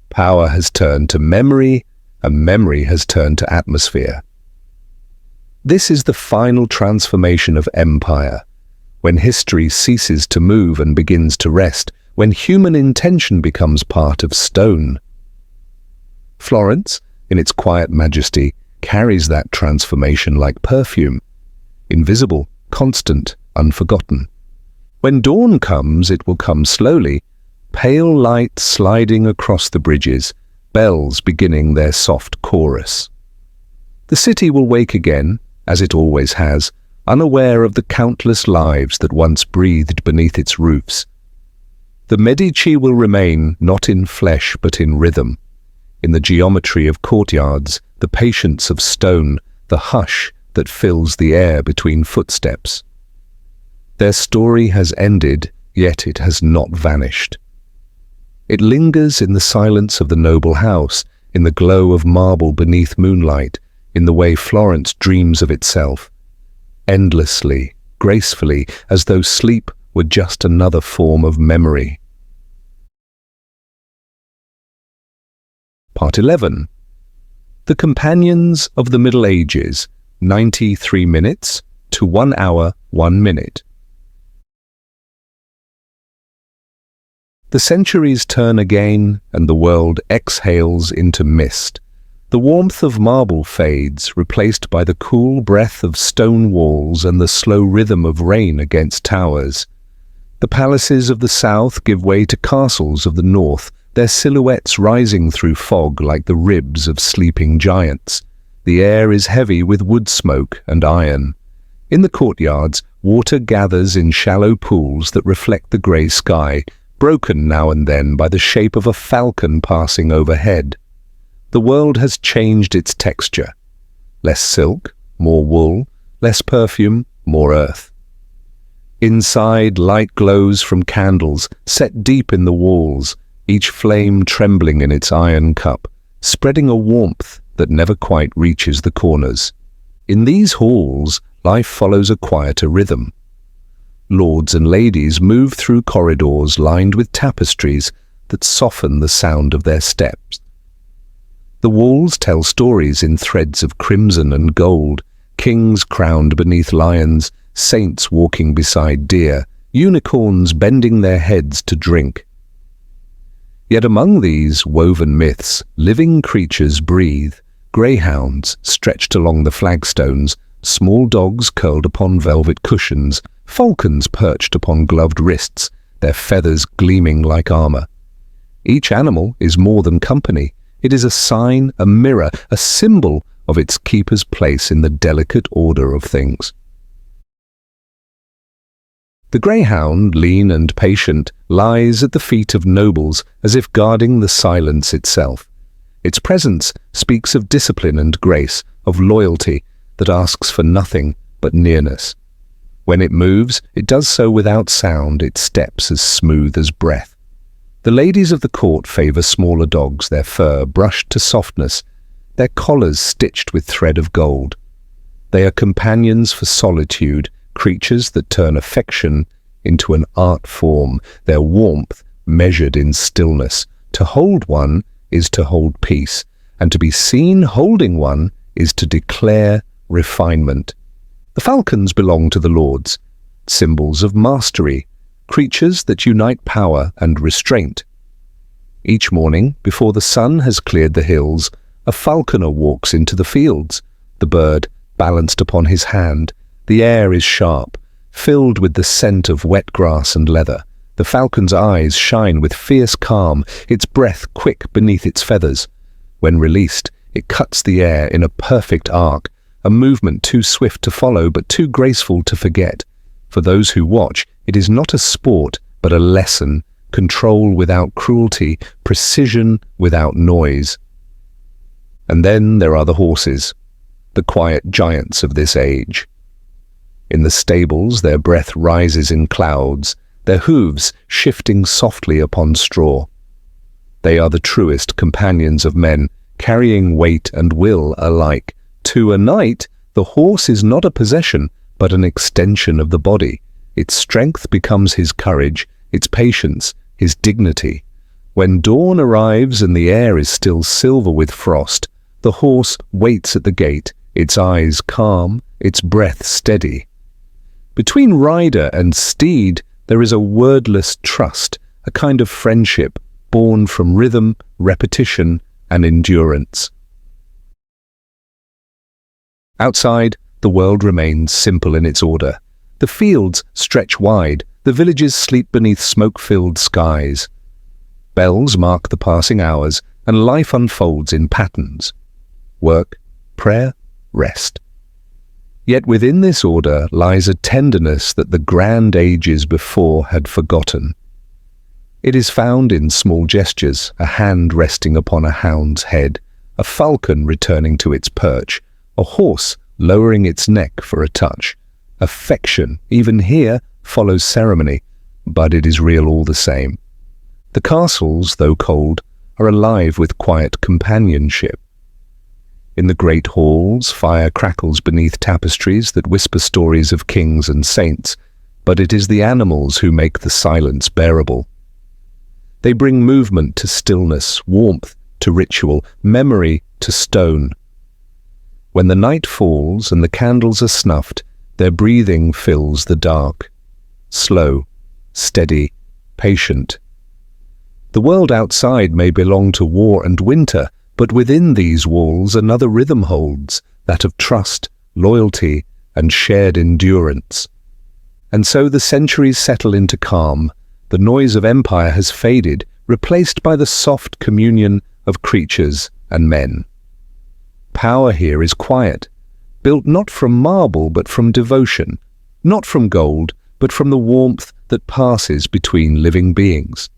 Power has turned to memory, and memory has turned to atmosphere. This is the final transformation of empire, when history ceases to move and begins to rest, when human intention becomes part of stone. Florence, in its quiet majesty, carries that transformation like perfume, invisible, constant, unforgotten. When dawn comes, it will come slowly, pale light sliding across the bridges, bells beginning their soft chorus. The city will wake again, as it always has, unaware of the countless lives that once breathed beneath its roofs. The Medici will remain not in flesh but in rhythm, in the geometry of courtyards, the patience of stone, the hush that fills the air between footsteps. Their story has ended, yet it has not vanished. It lingers in the silence of the noble house, in the glow of marble beneath moonlight, in the way Florence dreams of itself, endlessly, gracefully, as though sleep were just another form of memory. Part 11. The Companions of the Middle Ages, 93 minutes to 1 hour, 1 minute. The centuries turn again, and the world exhales into mist. The warmth of marble fades, replaced by the cool breath of stone walls and the slow rhythm of rain against towers. The palaces of the south give way to castles of the north, their silhouettes rising through fog like the ribs of sleeping giants. The air is heavy with wood smoke and iron. In the courtyards, water gathers in shallow pools that reflect the grey sky, broken now and then by the shape of a falcon passing overhead. The world has changed its texture. Less silk, more wool, less perfume, more earth. Inside, light glows from candles set deep in the walls, each flame trembling in its iron cup, spreading a warmth that never quite reaches the corners. In these halls, life follows a quieter rhythm. Lords and ladies move through corridors lined with tapestries that soften the sound of their steps. The walls tell stories in threads of crimson and gold, kings crowned beneath lions, saints walking beside deer, unicorns bending their heads to drink. Yet among these woven myths, living creatures breathe, greyhounds stretched along the flagstones, small dogs curled upon velvet cushions, falcons perched upon gloved wrists, their feathers gleaming like armor. Each animal is more than company. It is a sign, a mirror, a symbol of its keeper's place in the delicate order of things. The greyhound, lean and patient, lies at the feet of nobles as if guarding the silence itself. Its presence speaks of discipline and grace, of loyalty that asks for nothing but nearness. When it moves, it does so without sound, its steps as smooth as breath. The ladies of the court favor smaller dogs, their fur brushed to softness, their collars stitched with thread of gold. They are companions for solitude, creatures that turn affection into an art form, their warmth measured in stillness. To hold one is to hold peace, and to be seen holding one is to declare refinement. The falcons belong to the lords, symbols of mastery, creatures that unite power and restraint. Each morning, before the sun has cleared the hills, a falconer walks into the fields, the bird balanced upon his hand. The air is sharp, filled with the scent of wet grass and leather. The falcon's eyes shine with fierce calm, its breath quick beneath its feathers. When released, it cuts the air in a perfect arc, a movement too swift to follow but too graceful to forget. For those who watch, it is not a sport but a lesson, control without cruelty, precision without noise. And then there are the horses, the quiet giants of this age. In the stables their breath rises in clouds, their hooves shifting softly upon straw. They are the truest companions of men, carrying weight and will alike. To a knight, the horse is not a possession, but an extension of the body. Its strength becomes his courage, its patience, his dignity. When dawn arrives and the air is still silver with frost, the horse waits at the gate, its eyes calm, its breath steady. Between rider and steed there is a wordless trust, a kind of friendship born from rhythm, repetition, and endurance. Outside, the world remains simple in its order. The fields stretch wide, the villages sleep beneath smoke-filled skies. Bells mark the passing hours, and life unfolds in patterns. Work, prayer, rest. Yet within this order lies a tenderness that the grand ages before had forgotten. It is found in small gestures, a hand resting upon a hound's head, a falcon returning to its perch, a horse lowering its neck for a touch. Affection, even here, follows ceremony, but it is real all the same. The castles, though cold, are alive with quiet companionship. In the great halls, fire crackles beneath tapestries that whisper stories of kings and saints, but it is the animals who make the silence bearable. They bring movement to stillness, warmth to ritual, memory to stone. When the night falls and the candles are snuffed, their breathing fills the dark. Slow, steady, patient. The world outside may belong to war and winter, but within these walls another rhythm holds, that of trust, loyalty, and shared endurance. And so the centuries settle into calm. The noise of empire has faded, replaced by the soft communion of creatures and men. Power here is quiet, built not from marble but from devotion, not from gold but from the warmth that passes between living beings.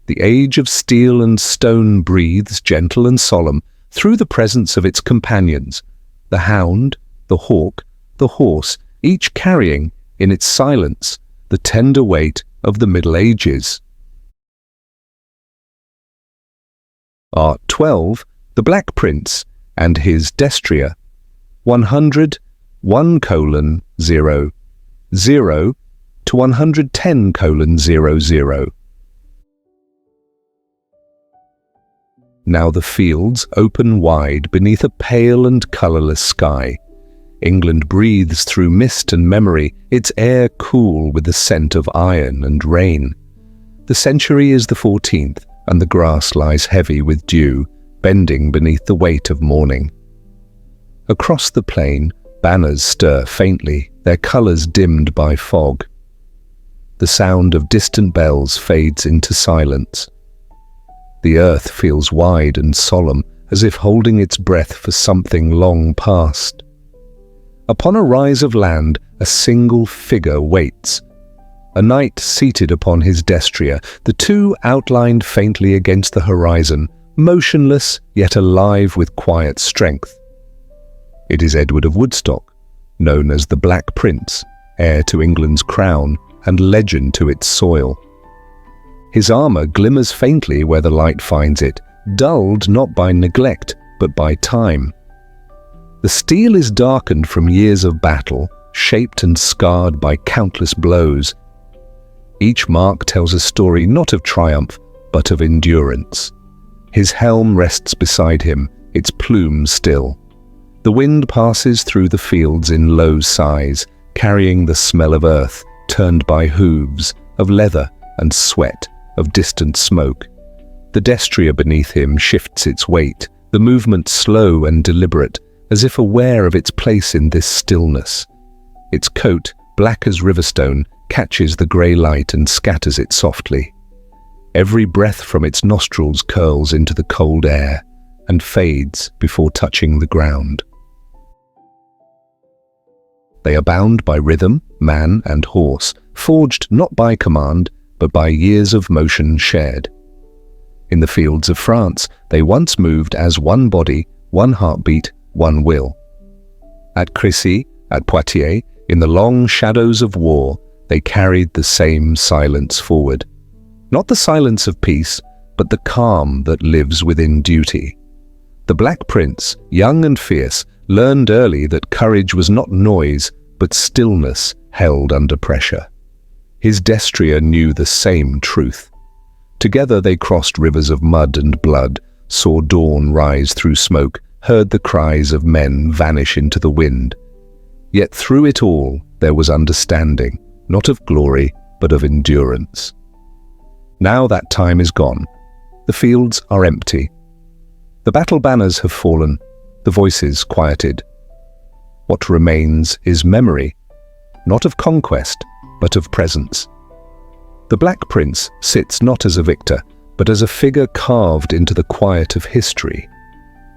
The age of steel and stone breathes gentle and solemn through the presence of its companions, the hound, the hawk, the horse, each carrying, in its silence, the tender weight of the Middle Ages. Art 12, The Black Prince and his Destrier, 100, 1:0, 0 to 110:00. Now the fields open wide beneath a pale and colourless sky. England breathes through mist and memory, its air cool with the scent of iron and rain. The century is the 14th, and the grass lies heavy with dew, bending beneath the weight of morning. Across the plain, banners stir faintly, their colours dimmed by fog. The sound of distant bells fades into silence. The earth feels wide and solemn, as if holding its breath for something long past. Upon a rise of land, a single figure waits. A knight seated upon his destrier, the two outlined faintly against the horizon, motionless yet alive with quiet strength. It is Edward of Woodstock, known as the Black Prince, heir to England's crown and legend to its soil. His armour glimmers faintly where the light finds it, dulled not by neglect but by time. The steel is darkened from years of battle, shaped and scarred by countless blows. Each mark tells a story not of triumph, but of endurance. His helm rests beside him, its plume still. The wind passes through the fields in low sighs, carrying the smell of earth, turned by hooves, of leather and sweat, of distant smoke. The destrier beneath him shifts its weight, the movement slow and deliberate, as if aware of its place in this stillness. Its coat, black as riverstone, catches the grey light and scatters it softly. Every breath from its nostrils curls into the cold air and fades before touching the ground. They are bound by rhythm, man and horse, forged not by command, but by years of motion shared. In the fields of France, they once moved as one body, one heartbeat, one will. At Crécy, at Poitiers, in the long shadows of war, they carried the same silence forward. Not the silence of peace, but the calm that lives within duty. The Black Prince, young and fierce, learned early that courage was not noise, but stillness held under pressure. His destrier knew the same truth. Together they crossed rivers of mud and blood, saw dawn rise through smoke, heard the cries of men vanish into the wind. Yet through it all there was understanding, not of glory, but of endurance. Now that time is gone. The fields are empty. The battle banners have fallen, the voices quieted. What remains is memory, not of conquest, but of presence. The Black Prince sits not as a victor, but as a figure carved into the quiet of history.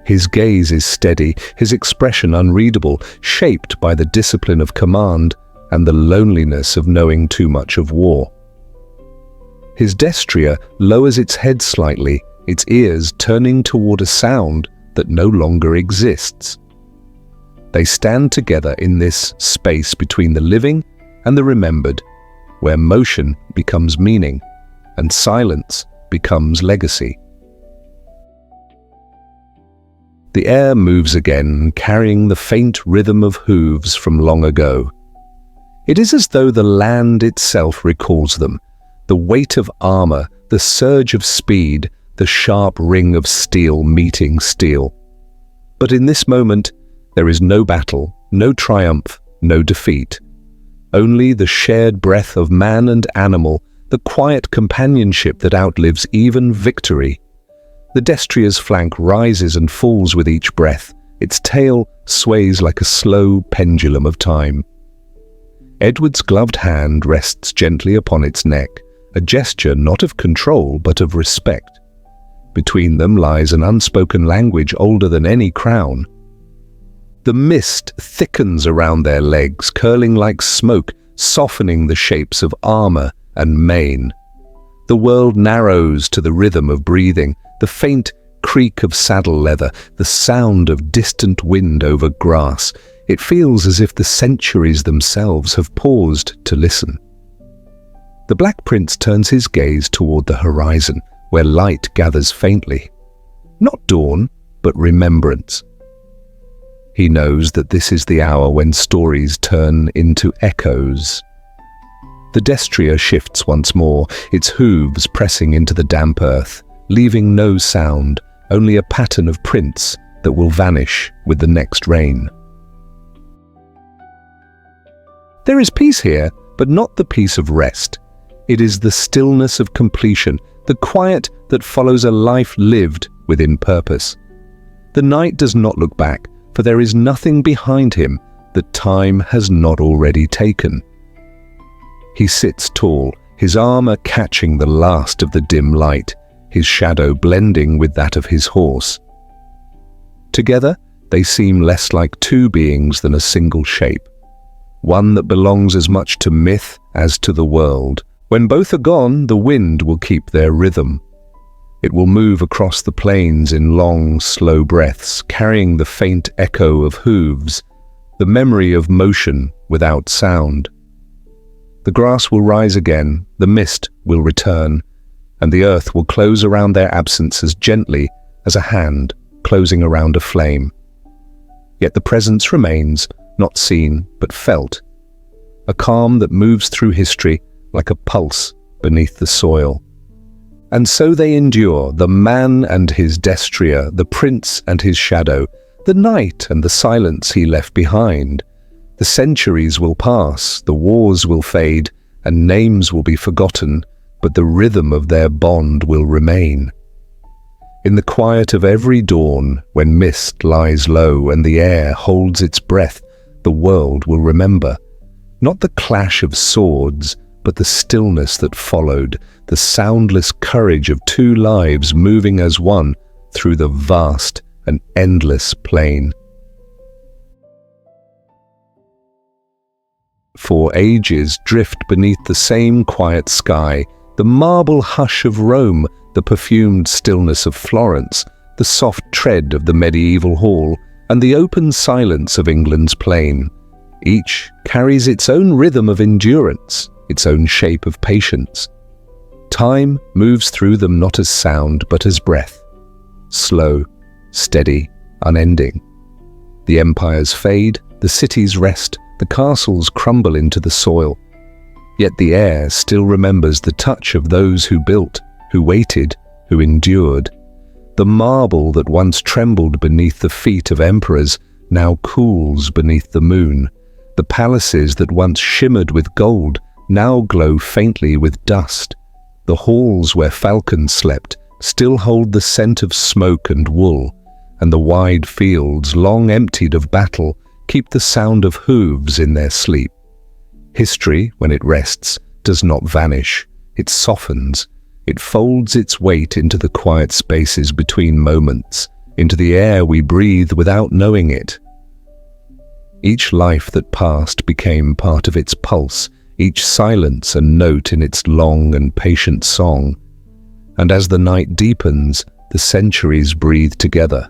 His gaze is steady, his expression unreadable, shaped by the discipline of command and the loneliness of knowing too much of war. His destrier lowers its head slightly, its ears turning toward a sound that no longer exists. They stand together in this space between the living and the remembered, where motion becomes meaning and silence becomes legacy. The air moves again, carrying the faint rhythm of hooves from long ago. It is as though the land itself recalls them, the weight of armor, the surge of speed, the sharp ring of steel meeting steel. But in this moment, there is no battle, no triumph, no defeat. Only the shared breath of man and animal, the quiet companionship that outlives even victory. The destrier's flank rises and falls with each breath. Its tail sways like a slow pendulum of time. Edward's gloved hand rests gently upon its neck, a gesture not of control but of respect. Between them lies an unspoken language older than any crown. The mist thickens around their legs, curling like smoke, softening the shapes of armor and mane. The world narrows to the rhythm of breathing, the faint creak of saddle leather, the sound of distant wind over grass. It feels as if the centuries themselves have paused to listen. The Black Prince turns his gaze toward the horizon, where light gathers faintly. Not dawn, but remembrance. He knows that this is the hour when stories turn into echoes. The destrier shifts once more, its hooves pressing into the damp earth, leaving no sound, only a pattern of prints that will vanish with the next rain. There is peace here, but not the peace of rest. It is the stillness of completion, the quiet that follows a life lived within purpose. The knight does not look back, for there is nothing behind him that time has not already taken. He sits tall, his armor catching the last of the dim light, his shadow blending with that of his horse. Together, they seem less like two beings than a single shape, one that belongs as much to myth as to the world. When both are gone, the wind will keep their rhythm. It will move across the plains in long, slow breaths, carrying the faint echo of hooves, the memory of motion without sound. The grass will rise again, the mist will return, and the earth will close around their absence as gently as a hand closing around a flame. Yet the presence remains, not seen but felt. A calm that moves through history, like a pulse beneath the soil. And so they endure, the man and his destrier, the prince and his shadow, the night and the silence he left behind. The centuries will pass, the wars will fade, and names will be forgotten, but the rhythm of their bond will remain. In the quiet of every dawn, when mist lies low and the air holds its breath, the world will remember. Not the clash of swords, but the stillness that followed, the soundless courage of two lives moving as one through the vast and endless plain. For ages drift beneath the same quiet sky, the marble hush of Rome, the perfumed stillness of Florence, the soft tread of the medieval hall, and the open silence of England's plain. Each carries its own rhythm of endurance, its own shape of patience. Time moves through them not as sound, but as breath. Slow, steady, unending. The empires fade, the cities rest, the castles crumble into the soil. Yet the air still remembers the touch of those who built, who waited, who endured. The marble that once trembled beneath the feet of emperors now cools beneath the moon. The palaces that once shimmered with gold now glow faintly with dust. The halls where falcons slept still hold the scent of smoke and wool, and the wide fields, long emptied of battle, keep the sound of hooves in their sleep. History, when it rests, does not vanish. It softens. It folds its weight into the quiet spaces between moments, into the air we breathe without knowing it. Each life that passed became part of its pulse, each silence a note in its long and patient song. And as the night deepens, the centuries breathe together.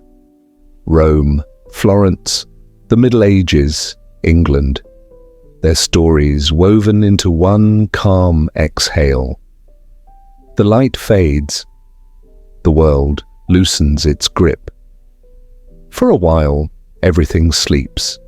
Rome, Florence, the Middle Ages, England. Their stories woven into one calm exhale. The light fades. The world loosens its grip. For a while, everything sleeps.